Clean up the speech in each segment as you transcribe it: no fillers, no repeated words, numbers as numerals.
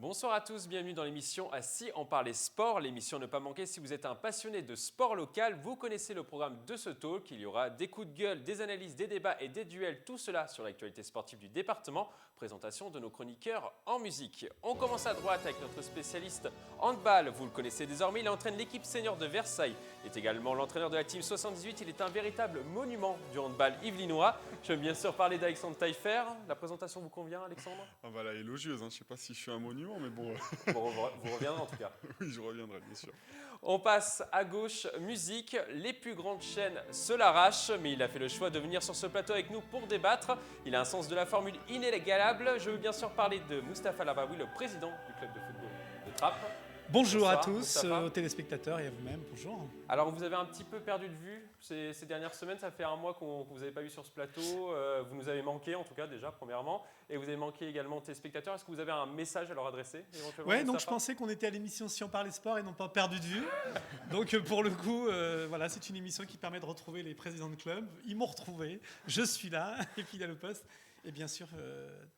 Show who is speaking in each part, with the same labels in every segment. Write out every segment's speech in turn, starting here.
Speaker 1: Bonsoir à tous, bienvenue dans l'émission Si on parlait sport, l'émission ne pas manquer si vous êtes un passionné de sport local, vous connaissez le programme de ce talk, il y aura des coups de gueule, des analyses, des débats et des duels, tout cela sur l'actualité sportive du département, présentation de nos chroniqueurs en musique. On commence à droite avec notre spécialiste handball, vous le connaissez désormais, il entraîne l'équipe senior de Versailles, il est également l'entraîneur de la team 78, il est un véritable monument du handball yvelinois. Je veux bien sûr parler d'Alexandre Taillefer, la présentation vous convient Alexandre?
Speaker 2: Ah bah là, élogieuse, je ne sais pas si je suis un monument, mais bon.
Speaker 1: Vous reviendrez en tout cas.
Speaker 2: Oui, je reviendrai, bien sûr.
Speaker 1: On passe à gauche, musique. Les plus grandes chaînes se l'arrachent, mais il a fait le choix de venir sur ce plateau avec nous pour débattre. Il a un sens de la formule inégalable. Je veux bien sûr parler de Mustapha Labaoui, le président du club de football de Trappes.
Speaker 3: Bonjour
Speaker 1: Bonsoir,
Speaker 3: à tous,
Speaker 1: Mustapha.
Speaker 3: aux téléspectateurs et à vous-même, bonjour.
Speaker 1: Alors, vous avez un petit peu perdu de vue ces dernières semaines. Ça fait un mois que vous n'avez pas vu sur ce plateau. Vous nous avez manqué, en tout cas, déjà, premièrement. Et vous avez manqué également téléspectateurs. Est-ce que vous avez un message à leur adresser éventuellement,
Speaker 3: Ouais, donc
Speaker 1: Mustapha
Speaker 3: je pensais qu'on était à l'émission Si on parlait sport et non pas perdu de vue. Donc pour le coup, voilà, c'est une émission qui permet de retrouver les présidents de club. Ils m'ont retrouvé, je suis là, et fidèle au poste. Et bien sûr,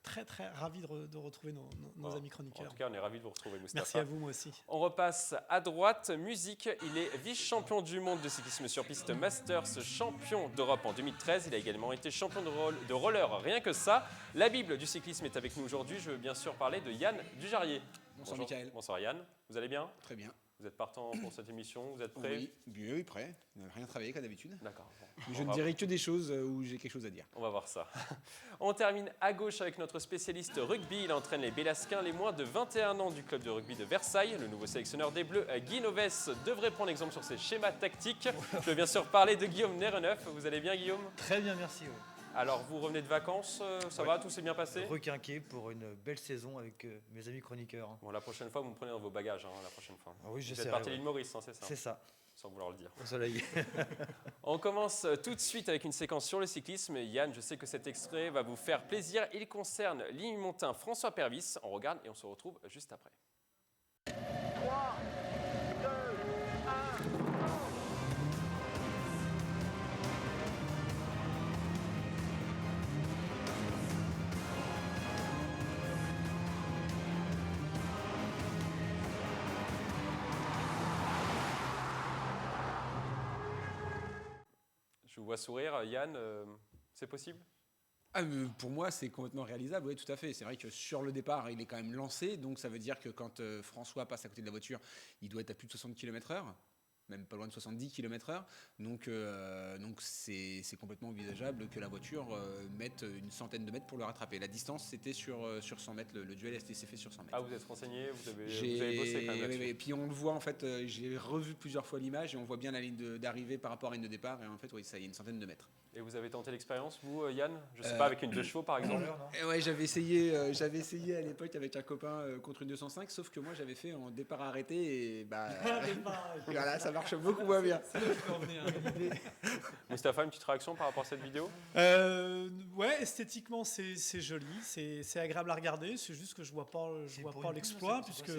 Speaker 3: très très ravi de retrouver nos amis chroniqueurs.
Speaker 1: En tout cas, on est ravis de vous retrouver, Mustapha.
Speaker 3: Merci à vous, moi aussi.
Speaker 1: On repasse à droite, musique. Il est vice-champion du monde de cyclisme sur piste Masters, champion d'Europe en 2013. Il a également été champion de roller, rien que ça. La Bible du cyclisme est avec nous aujourd'hui. Je veux bien sûr parler de Yann Dujarrier.
Speaker 4: Bonsoir Mickaël.
Speaker 1: Bonsoir Yann, vous allez bien?
Speaker 4: Très bien.
Speaker 1: Vous êtes partant pour cette émission, vous êtes prêt?
Speaker 4: Oui, prêt. On n'a rien travaillé comme d'habitude.
Speaker 1: D'accord.
Speaker 4: Mais je ne dirai que des choses où j'ai quelque chose à dire.
Speaker 1: On va voir ça. On termine à gauche avec notre spécialiste rugby. Il entraîne les Bélasquins, les moins de 21 ans du club de rugby de Versailles. Le nouveau sélectionneur des Bleus, Guy Novès, devrait prendre exemple sur ses schémas tactiques. Je veux bien sûr parler de Guillaume Nereneuf. Vous allez bien, Guillaume?
Speaker 5: Très bien, merci. Oui.
Speaker 1: Alors, vous revenez de vacances, ça va, tout s'est bien passé?
Speaker 5: Requinqué pour une belle saison avec mes amis chroniqueurs.
Speaker 1: Bon, la prochaine fois, vous me prenez dans vos bagages, la prochaine fois.
Speaker 5: Ah oui,
Speaker 1: vous êtes parti de l'île Maurice, c'est ça?
Speaker 5: C'est ça,
Speaker 1: Sans vouloir le dire.
Speaker 5: au soleil.
Speaker 1: On commence tout de suite avec une séquence sur le cyclisme. Yann, je sais que cet extrait va vous faire plaisir. Il concerne l'Imontain François Pervis. On regarde et on se retrouve juste après.
Speaker 6: 3, 2, 1.
Speaker 1: Je vous vois sourire. Yann, c'est possible?
Speaker 4: Pour moi, c'est complètement réalisable, oui, tout à fait. C'est vrai que sur le départ, il est quand même lancé, donc ça veut dire que quand François passe à côté de la voiture, il doit être à plus de 60 km/h, même pas loin de 70 km/h. Donc c'est complètement envisageable que la voiture mette une centaine de mètres pour le rattraper. La distance, c'était sur 100 mètres. Le duel s'est fait sur 100 mètres.
Speaker 1: Ah, vous êtes renseigné, vous avez bossé quand même là-dessus.
Speaker 4: Et puis on le voit, en fait, j'ai revu plusieurs fois l'image et on voit bien la ligne d'arrivée par rapport à la ligne de départ. Et en fait, oui, ça y est, une centaine de mètres.
Speaker 1: Et vous avez tenté l'expérience, vous, Yann? Je sais pas, avec une 2 chevaux par exemple?
Speaker 4: Ouais, j'avais essayé à l'époque avec un copain contre une 205, sauf que moi j'avais fait en départ arrêté et voilà, ça marche beaucoup moins bien.
Speaker 1: Mustapha, une petite réaction par rapport à cette vidéo?
Speaker 3: Ouais, esthétiquement c'est joli, c'est agréable à regarder. C'est juste que je vois pas l'exploit puisque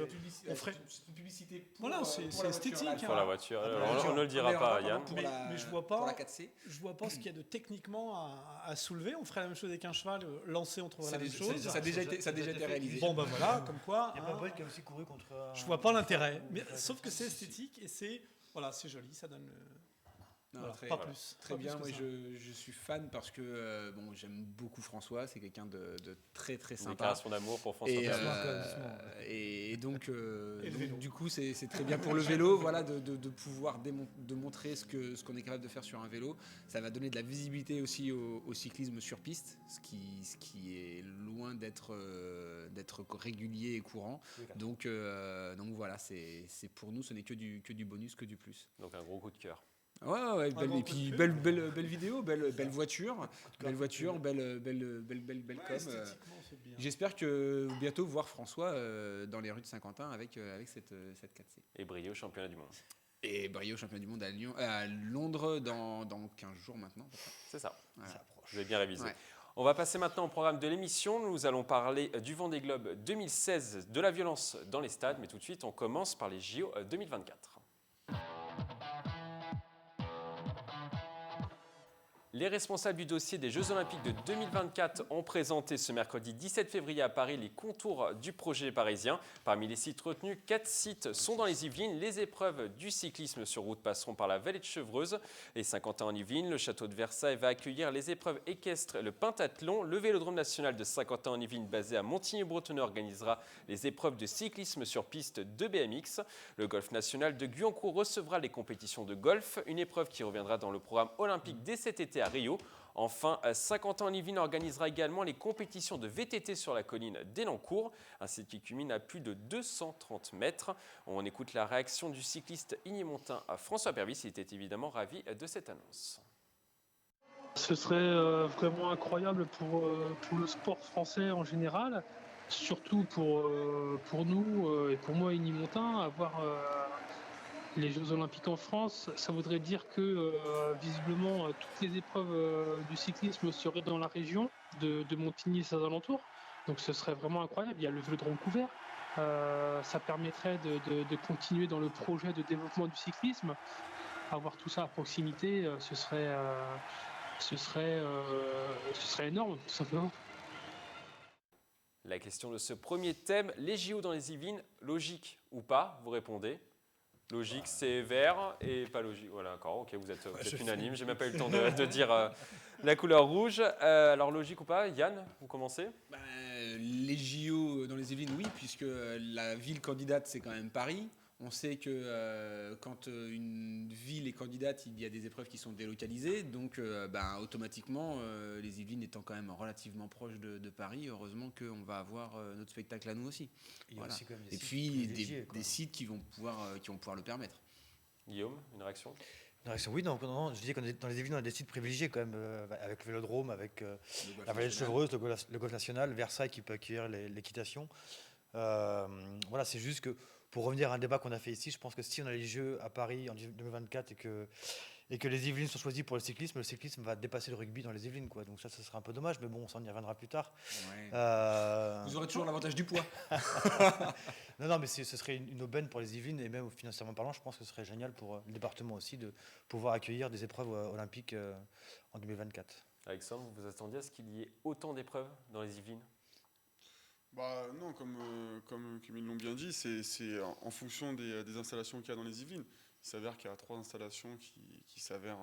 Speaker 3: on ferait.
Speaker 4: C'est une publicité.
Speaker 3: Voilà, c'est esthétique.
Speaker 1: Pour la voiture, on ne le dira pas, Yann.
Speaker 3: Mais je vois pas.
Speaker 4: Pour la 4C.
Speaker 3: Je vois pas ce qu'il y a de techniquement à soulever. On ferait la même chose avec un cheval, lancé, on trouverait la même chose.
Speaker 4: Ça a déjà été réalisé.
Speaker 3: Bon, ben voilà, comme quoi.
Speaker 5: Il y a pas Brett qui a aussi couru contre.
Speaker 3: Je vois pas l'intérêt. Mais sauf que c'est esthétique et c'est joli, ça donne.
Speaker 4: Non,
Speaker 3: pas plus.
Speaker 4: Très bien, moi je suis fan parce que j'aime beaucoup François, c'est quelqu'un de très très sympa.
Speaker 1: Son amour pour François
Speaker 4: et donc du coup c'est très bien pour le vélo, voilà, de pouvoir de montrer ce qu'on est capable de faire sur un vélo. Ça va donner de la visibilité aussi au cyclisme sur piste, ce qui est loin d'être régulier et courant. Donc voilà, c'est pour nous, ce n'est que du bonus, que du plus.
Speaker 1: Donc un gros coup de cœur.
Speaker 4: Ouais, et puis belle vidéo, belle voiture, belle com. J'espère que bientôt voir François dans les rues de Saint-Quentin avec cette 4C.
Speaker 1: Et briller au championnat du monde.
Speaker 4: Et briller au championnat du monde à Londres dans 15 jours maintenant.
Speaker 1: C'est ça.
Speaker 4: Voilà.
Speaker 1: Je vais bien réviser.
Speaker 4: Ouais.
Speaker 1: On va passer maintenant au programme de l'émission. Nous allons parler du Vendée Globe 2016, de la violence dans les stades. Mais tout de suite, on commence par les JO 2024. Les responsables du dossier des Jeux Olympiques de 2024 ont présenté ce mercredi 17 février à Paris les contours du projet parisien. Parmi les sites retenus, 4 sites sont dans les Yvelines. Les épreuves du cyclisme sur route passeront par la vallée de Chevreuse et Saint-Quentin en Yvelines. Le château de Versailles va accueillir les épreuves équestres, le pentathlon. Le Vélodrome national de Saint-Quentin en Yvelines, basé à Montigny-Bretonneux, organisera les épreuves de cyclisme sur piste de BMX. Le golf national de Guyancourt recevra les compétitions de golf, une épreuve qui reviendra dans le programme olympique dès cet été à Rio. Enfin, Saint-Quentin-en-Yvelines organisera également les compétitions de VTT sur la colline d'Elancourt, un site qui culmine à plus de 230 mètres. On écoute la réaction du cycliste Igné-Montin à François Pervis. Il était évidemment ravi de cette annonce.
Speaker 7: Ce serait vraiment incroyable pour le sport français en général, surtout pour nous et pour moi, Igné-Montin, avoir les Jeux Olympiques en France. Ça voudrait dire que visiblement toutes les épreuves du cyclisme seraient dans la région de Montigny et ses alentours. Donc ce serait vraiment incroyable. Il y a le vélodrome couvert. Ça permettrait de continuer dans le projet de développement du cyclisme. Avoir tout ça à proximité, ce serait énorme, tout simplement.
Speaker 1: La question de ce premier thème, les JO dans les Yvelines, logique ou pas? Vous répondez. Logique, c'est vert et pas logique. Voilà, d'accord, ok, vous êtes unanime. J'ai même pas eu le temps de dire la couleur rouge. Alors, logique ou pas? Yann, vous commencez?
Speaker 4: Les JO dans les Yvelines, oui, puisque la ville candidate, c'est quand même Paris. On sait que quand une ville est candidate, il y a des épreuves qui sont délocalisées. Donc, automatiquement, les Yvelines étant quand même relativement proches de Paris, heureusement qu'on va avoir notre spectacle à nous aussi.
Speaker 5: Il y a
Speaker 4: Voilà.
Speaker 5: aussi quand même des
Speaker 4: Et
Speaker 5: sites
Speaker 4: puis,
Speaker 5: privilégiés, quoi.
Speaker 4: des sites qui vont pouvoir le permettre.
Speaker 1: Guillaume, une réaction?
Speaker 5: Une réaction, oui, non, je disais qu'on est dans les Yvelines, on a des sites privilégiés quand même, avec le Vélodrome, avec la vallée de Chevreuse, le golf national, Versailles qui peut accueillir l'équitation. Voilà, c'est juste que pour revenir à un débat qu'on a fait ici, je pense que si on a les Jeux à Paris en 2024 et que les Yvelines sont choisies pour le cyclisme va dépasser le rugby dans les Yvelines, quoi. Donc ça serait un peu dommage, mais bon, ça on y reviendra plus tard.
Speaker 4: Ouais. Vous aurez toujours l'avantage du poids.
Speaker 5: Non, mais ce serait une aubaine pour les Yvelines et même financièrement parlant, je pense que ce serait génial pour le département aussi de pouvoir accueillir des épreuves olympiques en 2024.
Speaker 1: Alexandre, vous vous attendiez à ce qu'il y ait autant d'épreuves dans les Yvelines?
Speaker 2: Non, comme ils l'ont bien dit, c'est en fonction des installations qu'il y a dans les Yvelines. Il s'avère qu'il y a 3 installations qui s'avèrent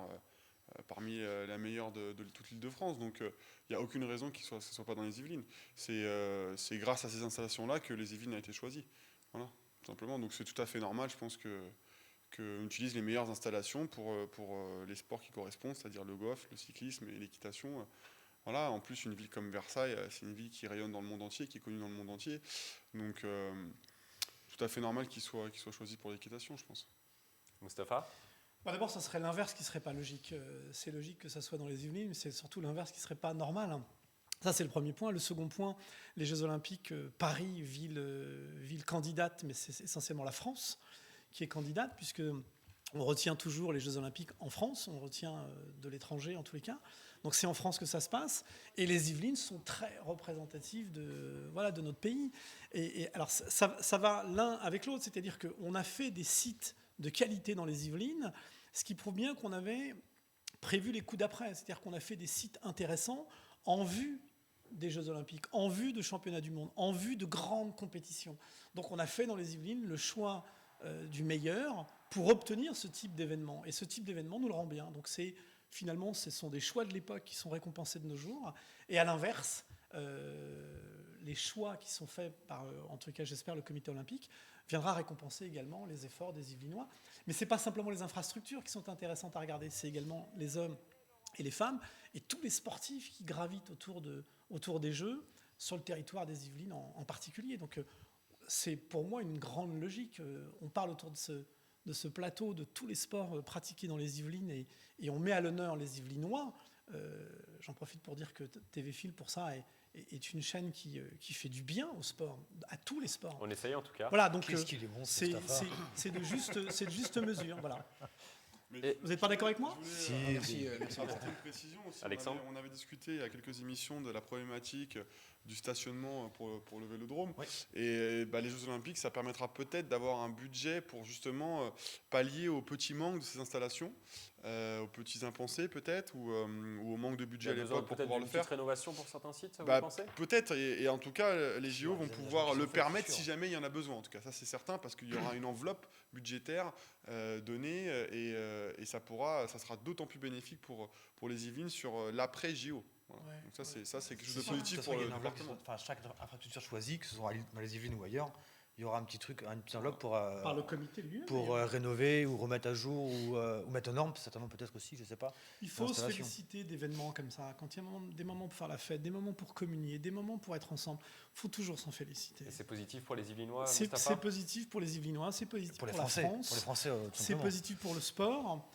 Speaker 2: parmi la meilleure de toute l'Île-de-France. Donc il n'y a aucune raison que ce ne soit pas dans les Yvelines. C'est grâce à ces installations-là que les Yvelines a été choisies. Voilà, tout simplement. Donc c'est tout à fait normal, je pense qu'on utilise les meilleures installations pour les sports qui correspondent, c'est-à-dire le golf, le cyclisme et l'équitation. Voilà, en plus, une ville comme Versailles, c'est une ville qui rayonne dans le monde entier, qui est connue dans le monde entier. Donc, tout à fait normal qu'il soit choisi pour l'équitation, je pense.
Speaker 1: Mustapha?
Speaker 3: D'abord, ça serait l'inverse qui ne serait pas logique. C'est logique que ça soit dans les Yvelines, mais c'est surtout l'inverse qui ne serait pas normal, hein. Ça, c'est le premier point. Le second point, les Jeux Olympiques, Paris, ville candidate, mais c'est essentiellement la France qui est candidate, puisque on retient toujours les Jeux Olympiques en France, on retient de l'étranger en tous les cas. Donc c'est en France que ça se passe. Et les Yvelines sont très représentatives de notre pays. Et alors ça va l'un avec l'autre, c'est-à-dire qu'on a fait des sites de qualité dans les Yvelines, ce qui prouve bien qu'on avait prévu les coups d'après. C'est-à-dire qu'on a fait des sites intéressants en vue des Jeux Olympiques, en vue de championnats du monde, en vue de grandes compétitions. Donc on a fait dans les Yvelines le choix du meilleur pour obtenir ce type d'événement. Et ce type d'événement nous le rend bien. Donc finalement, ce sont des choix de l'époque qui sont récompensés de nos jours. Et à l'inverse, les choix qui sont faits par, en tout cas j'espère, le comité olympique, viendra récompenser également les efforts des Yvelinois. Mais ce n'est pas simplement les infrastructures qui sont intéressantes à regarder, c'est également les hommes et les femmes et tous les sportifs qui gravitent autour des Jeux sur le territoire des Yvelines en particulier. Donc c'est pour moi une grande logique. On parle autour de ce plateau de tous les sports pratiqués dans les Yvelines et on met à l'honneur les Yvelinois. J'en profite pour dire que TV Fil, pour ça, est une chaîne qui fait du bien au sport, à tous les sports.
Speaker 1: On essaye en tout cas.
Speaker 3: Voilà, donc
Speaker 5: Qu'est-ce qu'il est bon,
Speaker 3: c'est de juste mesure. Voilà.
Speaker 2: Mais
Speaker 3: Vous n'êtes pas d'accord avec moi?
Speaker 2: Je voulais apporter une précision aussi.
Speaker 1: Alexandre.
Speaker 2: On avait discuté il y a quelques émissions de la problématique du stationnement pour le vélodrome.
Speaker 5: Oui.
Speaker 2: Et les Jeux Olympiques, ça permettra peut-être d'avoir un budget pour justement pallier au petit manque de ces installations, aux petits impensés peut-être, ou au manque de budget à l'époque pour pouvoir le faire.
Speaker 1: Petite rénovation pour certains sites, vous
Speaker 2: Bah,
Speaker 1: pensez?
Speaker 2: peut-être, et en tout cas, les JO vont
Speaker 5: des
Speaker 2: pouvoir
Speaker 5: aménagements
Speaker 2: le
Speaker 5: qui sont faits,
Speaker 2: permettre
Speaker 5: c'est sûr.
Speaker 2: si jamais il y en a besoin. En tout cas, ça c'est certain, parce qu'il y aura une enveloppe budgétaire donnée, et ça sera d'autant plus bénéfique pour les Yvelines sur l'après-JO. Voilà.
Speaker 3: Ouais,
Speaker 2: Donc ça,
Speaker 3: ouais.
Speaker 2: c'est quelque chose de
Speaker 5: sûr.
Speaker 2: positif
Speaker 5: De toute
Speaker 2: pour
Speaker 5: façon,
Speaker 2: le
Speaker 5: il y a une enveloppe
Speaker 2: département.
Speaker 5: enfin, chaque infrastructure choisie, que ce soit dans les Yvelines ou ailleurs, il y aura un petit truc, une petite enveloppe pour,
Speaker 3: Par le comité lui-même.
Speaker 5: pour rénover ou remettre à jour ou mettre aux normes, certainement peut-être aussi, je sais pas.
Speaker 3: Il faut se
Speaker 5: l'installation.
Speaker 3: féliciter d'événements comme ça. Quand il y a des moments pour faire la fête, des moments pour communier, des moments pour être ensemble, il faut toujours s'en féliciter.
Speaker 1: Et c'est positif pour les Yvelinois,
Speaker 3: C'est
Speaker 1: Mustapha?
Speaker 3: positif pour les Yvelinois, c'est positif
Speaker 5: Pour
Speaker 3: pour,
Speaker 5: les
Speaker 3: la
Speaker 5: Français,
Speaker 3: France,
Speaker 5: tout
Speaker 3: c'est
Speaker 5: simplement.
Speaker 3: positif pour le sport.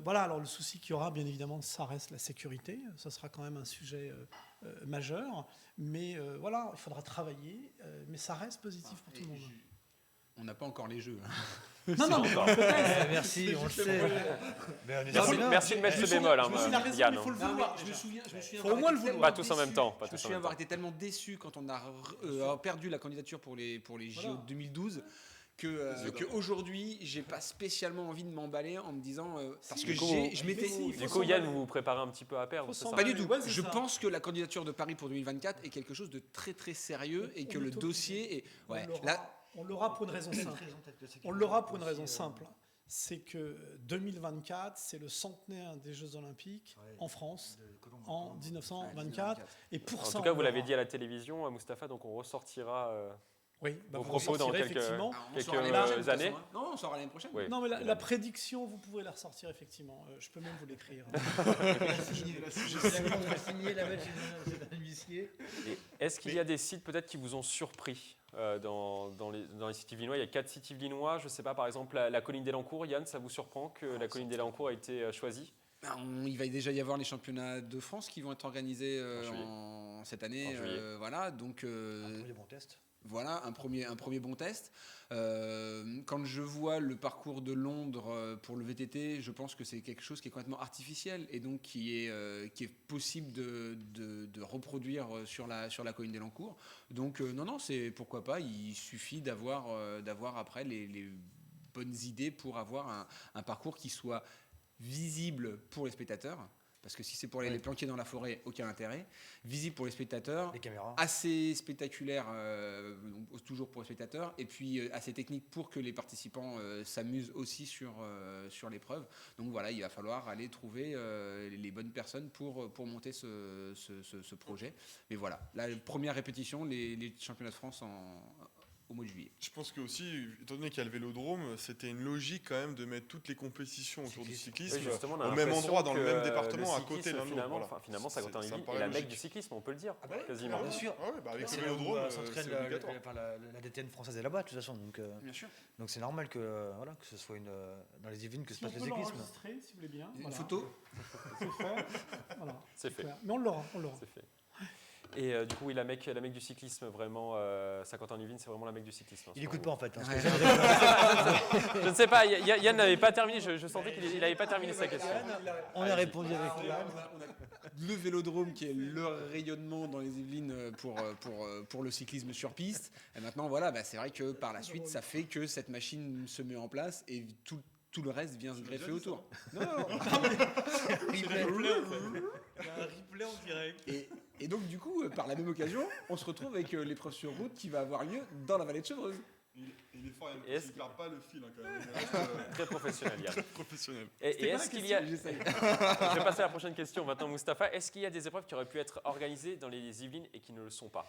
Speaker 3: Voilà, alors le souci qu'il y aura, bien évidemment, ça reste la sécurité. Ça sera quand même un sujet majeur. Mais voilà, il faudra travailler. Mais ça reste positif pour tout le monde.
Speaker 4: On n'a pas encore les jeux.
Speaker 3: Non, mais peut-être.
Speaker 5: Merci, on le sait. Mais on est
Speaker 1: Merci,
Speaker 5: d'accord.
Speaker 1: merci de mettre ce bémol, hein,
Speaker 3: il a raison,
Speaker 1: Yann.
Speaker 3: mais il faut le
Speaker 4: Non, mais
Speaker 3: vouloir.
Speaker 4: je me souviens
Speaker 3: Faut au moins le
Speaker 4: avoir été
Speaker 3: vouloir.
Speaker 1: Pas tous en même temps. Pas
Speaker 4: Je me
Speaker 1: tous en
Speaker 4: souviens
Speaker 1: même
Speaker 4: avoir
Speaker 1: temps.
Speaker 4: été tellement déçu quand on a perdu la candidature pour les JO
Speaker 3: Voilà.
Speaker 4: de 2012 que aujourd'hui j'ai pas spécialement envie de m'emballer en me disant parce que
Speaker 1: Du coup,
Speaker 4: je m'étais
Speaker 1: Du coup, Yann, vous vous préparez un petit peu à perdre,
Speaker 3: Faut
Speaker 1: c'est ça?
Speaker 3: s'emballer.
Speaker 4: pas du tout.
Speaker 3: Ouais, c'est
Speaker 4: Je
Speaker 3: ça.
Speaker 4: pense que la candidature de Paris pour 2024 est quelque chose de très très sérieux et que
Speaker 3: On
Speaker 4: le
Speaker 3: est
Speaker 4: dossier est
Speaker 3: On l'aura pour une raison simple. On l'aura pour une raison simple. C'est que 2024, c'est le centenaire des Jeux Olympiques en France en 1924. Et pour
Speaker 1: En
Speaker 3: ça,
Speaker 1: tout cas,
Speaker 3: on
Speaker 1: vous l'avez
Speaker 3: l'aura.
Speaker 1: dit à la télévision, Mustapha, donc on ressortira
Speaker 3: Oui, bah,
Speaker 1: vos
Speaker 3: vous
Speaker 1: propos dans
Speaker 3: ressortirez,
Speaker 1: quelques-
Speaker 3: effectivement.
Speaker 4: on
Speaker 1: quelques
Speaker 4: saura l'année prochaine, de toute
Speaker 1: années.
Speaker 4: façon, hein. Non, on saura l'année prochaine.
Speaker 1: Oui.
Speaker 3: Non, mais la prédiction, vous pouvez la ressortir, effectivement. Je peux même vous l'écrire.
Speaker 5: signé la mettre chez un huissier.
Speaker 1: Et est-ce qu'il y a des sites peut-être qui vous ont surpris dans les sites yvelinois? Il y a 4 sites yvelinois. Je ne sais pas, par exemple, la colline d'Elancourt. Yann, ça vous surprend que la colline d'Elancourt a été choisie?
Speaker 4: Il va déjà y avoir les championnats de France qui vont être organisés
Speaker 1: juillet.
Speaker 4: cette année.
Speaker 1: En juillet.
Speaker 4: Voilà, donc
Speaker 5: Un premier bon test.
Speaker 4: voilà un premier bon test. Quand je vois le parcours de Londres pour le VTT, je pense que c'est quelque chose qui est complètement artificiel et donc qui est possible de reproduire sur la colline d'Elancourt. Donc non, c'est pourquoi pas. Il suffit d'avoir après les bonnes idées pour avoir un parcours qui soit visible pour les spectateurs, parce que si c'est pour aller les planquer dans la forêt, aucun intérêt. Visible pour les spectateurs,
Speaker 5: Les caméras.
Speaker 4: assez spectaculaire, donc toujours pour les spectateurs, et puis assez technique pour que les participants s'amusent aussi sur l'épreuve. Donc voilà, il va falloir aller trouver les bonnes personnes pour monter ce projet. Mais voilà, la première répétition, les championnats de France au mois de juillet.
Speaker 2: Je pense que aussi, étant donné qu'il y a le vélodrome, c'était une logique quand même de mettre toutes les compétitions autour du cyclisme
Speaker 1: Oui, justement, on a
Speaker 2: au même
Speaker 1: l'impression
Speaker 2: endroit, dans le
Speaker 1: que
Speaker 2: même département, à
Speaker 1: le
Speaker 2: côté
Speaker 1: cyclisme,
Speaker 2: l'un de l'autre.
Speaker 1: finalement,
Speaker 2: Voilà.
Speaker 1: finalement, ça
Speaker 2: Ça me
Speaker 1: est
Speaker 2: paraît
Speaker 1: la mecque
Speaker 2: logique.
Speaker 1: du cyclisme, on peut le dire,
Speaker 5: Ah bah oui,
Speaker 1: quasiment.
Speaker 5: bien sûr.
Speaker 2: Ah ouais, bah avec
Speaker 5: C'est
Speaker 2: le
Speaker 5: là où
Speaker 2: vélodrome,
Speaker 5: s'entraîne
Speaker 2: c'est obligatoire.
Speaker 5: la DTN française est là-bas, de toute façon. Donc
Speaker 4: Bien sûr.
Speaker 5: c'est normal que ce soit dans les Yvelines que se
Speaker 3: Si on
Speaker 5: passe
Speaker 3: peut
Speaker 5: le cyclisme.
Speaker 3: l'enregistrer, si vous voulez bien.
Speaker 4: Une
Speaker 3: Voilà.
Speaker 4: photo.
Speaker 3: C'est fait. Voilà.
Speaker 1: C'est fait.
Speaker 3: Mais on l'aura.
Speaker 1: C'est fait. Et du coup, oui, la mecque du cyclisme, vraiment, Saint-Quentin-en-Yvelines, c'est vraiment la mecque du cyclisme.
Speaker 5: Il écoute pas en fait. Hein,
Speaker 4: Ouais.
Speaker 1: Je ne sais pas, Yann n'avait pas terminé, je sentais qu'il n'avait pas terminé sa question.
Speaker 5: On a répondu avec
Speaker 4: On a le vélodrome qui est le rayonnement dans les Yvelines pour le cyclisme sur piste. Et maintenant, voilà, c'est vrai que par la suite, ça fait que cette machine se met en place et tout le reste vient se greffer autour.
Speaker 3: C'est le replay, en fait. Il y a un replay en direct.
Speaker 4: Et donc, du coup, par la même occasion, on se retrouve avec l'épreuve sur route qui va avoir lieu dans la vallée de Chevreuse.
Speaker 2: Il est fort, Yann,
Speaker 1: Et est-ce-
Speaker 2: il ne perd pas le fil hein, quand même. Il reste
Speaker 1: Très professionnel, Yann.
Speaker 2: très professionnel.
Speaker 1: Et
Speaker 3: C'était
Speaker 1: est-ce
Speaker 3: quoi la
Speaker 1: qu'il y a...
Speaker 4: J'essaye.
Speaker 1: Je vais passer à la prochaine question maintenant, Mustapha. Est-ce qu'il y a des épreuves qui auraient pu être organisées dans les Yvelines et qui ne le sont pas?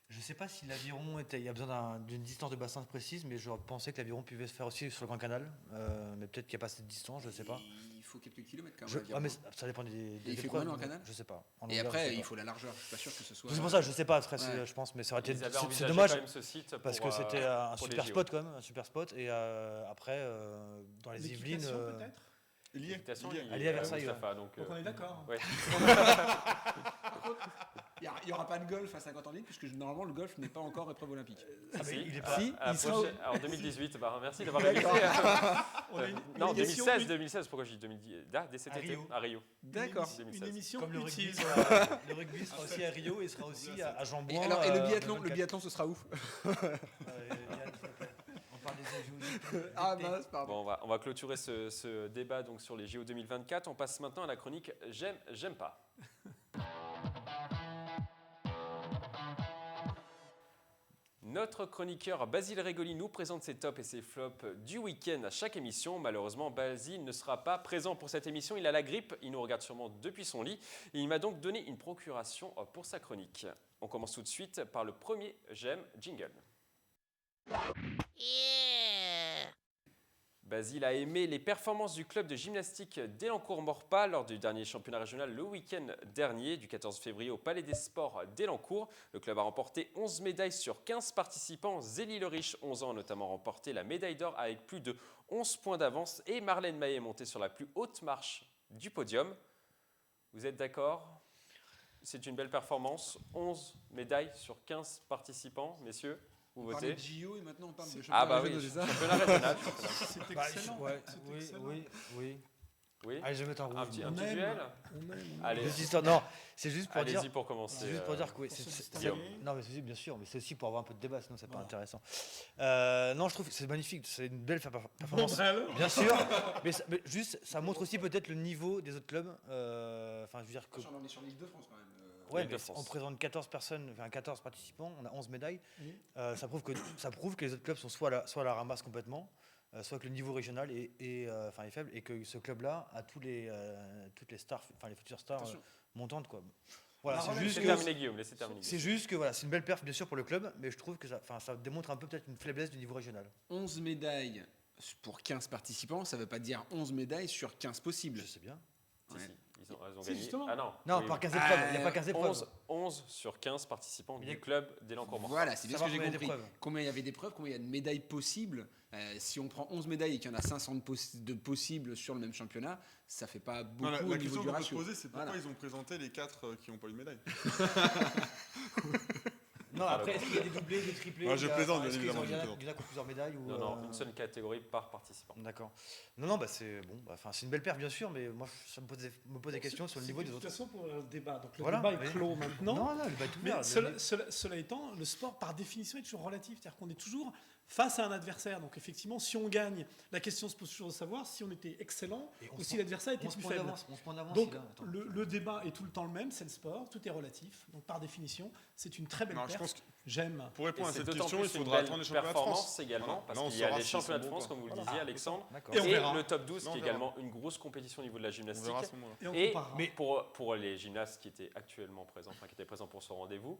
Speaker 5: Je sais pas si l'aviron il y a besoin d'une distance de bassin précise, mais je pensais que l'aviron pouvait se faire aussi sur le Grand Canal. Mais peut-être qu'il n'y a pas cette distance, je sais pas.
Speaker 4: Il faut quelques kilomètres quand
Speaker 5: Je-
Speaker 4: même.
Speaker 5: ah, mais ça dépend des
Speaker 4: il fait
Speaker 5: épreuves,
Speaker 4: combien dans le
Speaker 5: donc
Speaker 4: canal
Speaker 5: Je sais pas. En
Speaker 4: Et
Speaker 5: longueur, je
Speaker 4: après,
Speaker 5: sais
Speaker 4: il
Speaker 5: pas.
Speaker 4: faut la largeur. Je suis pas sûr que ce soit.
Speaker 5: C'est pour ça, je sais pas. Après,
Speaker 4: Ouais.
Speaker 5: je pense, mais ça aurait été.
Speaker 1: Ils avaient
Speaker 5: C'est
Speaker 1: envisagé
Speaker 5: dommage
Speaker 1: quand même ce site
Speaker 5: parce
Speaker 1: pour,
Speaker 5: que c'était un
Speaker 1: pour les
Speaker 5: super
Speaker 1: JO.
Speaker 5: spot quand même, un super spot. Et après, dans les Yvelines,
Speaker 3: L'équitation, peut-être.
Speaker 2: Il y est.
Speaker 1: L'équitation,
Speaker 2: il y est.
Speaker 1: il y
Speaker 5: Elle est à
Speaker 1: est,
Speaker 5: Versailles,
Speaker 1: Mustapha, donc,
Speaker 3: Donc on est d'accord.
Speaker 1: ouais.
Speaker 4: Il n'y aura pas de golf à 50 ans de ligne, puisque normalement le golf n'est pas encore épreuve olympique.
Speaker 1: Ah, si,
Speaker 5: il est pas-
Speaker 4: Si,
Speaker 1: à la
Speaker 4: il sera
Speaker 1: prochaine- en 2018. Merci d'avoir révisé.
Speaker 3: On a une
Speaker 1: Non,
Speaker 3: émission
Speaker 1: 2016, pourquoi j'ai dit 2010 dès cet
Speaker 5: À
Speaker 1: été,
Speaker 5: Rio.
Speaker 1: à Rio.
Speaker 4: D'accord.
Speaker 3: Une
Speaker 1: 2016.
Speaker 3: émission
Speaker 5: Comme le rugby,
Speaker 3: utile.
Speaker 5: le rugby sera aussi à Rio et sera aussi à Jambouin.
Speaker 4: Et le
Speaker 5: en
Speaker 4: biathlon,
Speaker 5: 2024.
Speaker 4: ce sera où
Speaker 5: Yann, s'il te plaît. On parle des JO.
Speaker 4: Ah mince, pardon.
Speaker 1: Bon, on va clôturer ce débat donc sur les JO 2024. On passe maintenant à la chronique J'aime pas. Notre chroniqueur Basile Régoli nous présente ses tops et ses flops du week-end à chaque émission. Malheureusement, Basile ne sera pas présent pour cette émission. Il a la grippe, il nous regarde sûrement depuis son lit. Et il m'a donc donné une procuration pour sa chronique. On commence tout de suite par le premier J'aime jingle. Basile a aimé les performances du club de gymnastique d'Élancourt-Morpas lors du dernier championnat régional le week-end dernier, du 14 février au Palais des Sports d'Élancourt. Le club a remporté 11 médailles sur 15 participants. Zélie Le Riche, 11 ans, a notamment remporté la médaille d'or avec plus de 11 points d'avance. Et Marlène Maillet est montée sur la plus haute marche du podium. Vous êtes d'accord ? C'est une belle performance. 11 médailles sur 15 participants, messieurs. Vous
Speaker 4: On parlait
Speaker 1: votez ?
Speaker 4: de JO et maintenant on parle de
Speaker 1: Ah
Speaker 4: championnat
Speaker 1: bah oui,
Speaker 4: régional, c'est ça
Speaker 1: championnat régional.
Speaker 3: C'est
Speaker 5: Bah,
Speaker 3: excellent.
Speaker 5: ouais,
Speaker 3: c'est
Speaker 5: oui,
Speaker 3: excellent.
Speaker 5: oui.
Speaker 1: Oui.
Speaker 5: Allez, je vais mettre un rouge.
Speaker 1: Un petit
Speaker 3: On aime.
Speaker 1: duel.
Speaker 3: On aime.
Speaker 1: Allez,
Speaker 5: Juste histoire- non, c'est juste pour dire.
Speaker 1: allez-y pour commencer.
Speaker 5: C'est juste pour dire que oui,
Speaker 3: pour se
Speaker 5: c'est-
Speaker 3: distinguer.
Speaker 5: non mais c'est bien sûr, mais c'est aussi pour avoir un peu de débat, sinon c'est pas
Speaker 3: Voilà.
Speaker 5: intéressant. Non, je trouve que c'est magnifique, c'est une belle
Speaker 3: Bon,
Speaker 5: performance.
Speaker 3: bah alors.
Speaker 5: Bien sûr, mais juste ça montre aussi peut-être le niveau des autres clubs. Enfin, je veux dire que
Speaker 4: On est sur l'île de France quand même.
Speaker 5: ouais, mais
Speaker 1: Île-de-France.
Speaker 5: on présente 14 personnes, enfin 14 participants, on a 11 médailles.
Speaker 3: Oui.
Speaker 5: Ça prouve que les autres clubs sont soit à la ramasse complètement, soit que le niveau régional est faible et que ce club-là a toutes les stars, enfin les futures stars
Speaker 4: Attention.
Speaker 5: montantes quoi. Voilà,
Speaker 3: La
Speaker 5: c'est
Speaker 3: relève,
Speaker 5: juste
Speaker 1: Laissez
Speaker 5: que
Speaker 1: terminer Guillaume, laissez terminer
Speaker 5: c'est
Speaker 1: Guillaume.
Speaker 5: juste que voilà, c'est une belle perf bien sûr pour le club, mais je trouve que ça démontre un peu peut-être une faiblesse du niveau régional.
Speaker 4: 11 médailles pour 15 participants, ça ne veut pas dire 11 médailles sur 15 possibles.
Speaker 5: Je sais bien.
Speaker 1: Si,
Speaker 4: Ouais.
Speaker 1: si, ils ont
Speaker 3: Si,
Speaker 1: gagné.
Speaker 3: justement.
Speaker 1: Ah non.
Speaker 5: Non,
Speaker 1: Oui,
Speaker 5: par
Speaker 1: oui.
Speaker 5: 15 épreuves, il n'y a pas 15 épreuves.
Speaker 1: 11 sur 15 participants
Speaker 5: Il y a-
Speaker 1: du club d'Élancourt-Morpas.
Speaker 4: Voilà, c'est bien ce que
Speaker 5: Savoir
Speaker 4: j'ai
Speaker 5: combien il y a
Speaker 4: compris.
Speaker 5: d'épreuves.
Speaker 4: Combien il y avait d'épreuves, combien il y a de médailles possibles. Si on prend 11 médailles et qu'il y en a 500 de possibles sur le même championnat, ça fait pas beaucoup
Speaker 2: Non, la
Speaker 4: au niveau
Speaker 2: question
Speaker 4: du
Speaker 2: qu'on peut se
Speaker 4: ratio.
Speaker 2: poser, c'est pourquoi
Speaker 4: Voilà.
Speaker 2: ils ont présenté les 4 qui n'ont pas eu de médaille.
Speaker 5: Non, après, est-ce qu'il y a des doublés, des triplés
Speaker 2: Ouais, je
Speaker 5: il y a-
Speaker 2: plaisante,
Speaker 5: enfin, est-ce
Speaker 2: bien
Speaker 5: qu'ils ont-
Speaker 2: évidemment,
Speaker 5: Il y en a qui ont plusieurs médailles ou,
Speaker 1: Non, non, une seule catégorie par participant.
Speaker 5: D'accord. Non, bah c'est bon. Enfin, c'est une belle perf bien sûr, mais moi ça me pose des questions sur le niveau des
Speaker 3: De
Speaker 5: autres.
Speaker 3: toute façon, pour le débat. Donc le
Speaker 5: Voilà,
Speaker 3: débat est
Speaker 5: oui.
Speaker 3: clos maintenant.
Speaker 5: Non, le débat est tout
Speaker 3: Mais
Speaker 5: ouvert.
Speaker 3: cela étant, le sport, par définition, est toujours relatif. C'est-à-dire qu'on est toujours face à un adversaire. Donc, effectivement, si on gagne, la question se pose toujours de savoir si on était excellent
Speaker 5: Et
Speaker 3: ou si l'adversaire était
Speaker 5: 11
Speaker 3: plus
Speaker 5: points
Speaker 3: faible.
Speaker 5: d'avance, 11 points d'avance.
Speaker 3: Donc,
Speaker 5: il a. Attends.
Speaker 3: le débat est tout le temps le même, c'est le sport, tout est relatif. Donc, par définition, c'est une très belle
Speaker 2: Non, je
Speaker 3: perf.
Speaker 2: pense que
Speaker 3: J'aime.
Speaker 2: pour
Speaker 1: Et
Speaker 2: répondre à
Speaker 1: c'est
Speaker 2: cette
Speaker 1: d'autant
Speaker 2: question,
Speaker 1: plus
Speaker 2: il
Speaker 1: une
Speaker 2: faudra
Speaker 1: belle
Speaker 2: attendre les championnats de
Speaker 1: performance
Speaker 2: France.
Speaker 1: également,
Speaker 2: Voilà.
Speaker 1: parce
Speaker 2: Là, on
Speaker 1: qu'il y a
Speaker 2: saura
Speaker 1: les
Speaker 2: s'ils
Speaker 1: championnats
Speaker 2: sont
Speaker 1: de
Speaker 2: bons,
Speaker 1: France,
Speaker 2: quoi.
Speaker 1: comme vous le
Speaker 3: Voilà.
Speaker 1: disiez, Alexandre,
Speaker 5: D'accord.
Speaker 3: Et on
Speaker 1: et
Speaker 3: verra.
Speaker 1: le top 12,
Speaker 2: Là, on
Speaker 1: qui est
Speaker 2: verra.
Speaker 1: également une grosse compétition au niveau de la
Speaker 2: On
Speaker 1: gymnastique.
Speaker 2: verra à ce moment-là.
Speaker 3: Et on
Speaker 1: Et
Speaker 3: comparera.
Speaker 1: mais pour les gymnastes qui étaient actuellement présents, enfin qui étaient présents pour ce rendez-vous,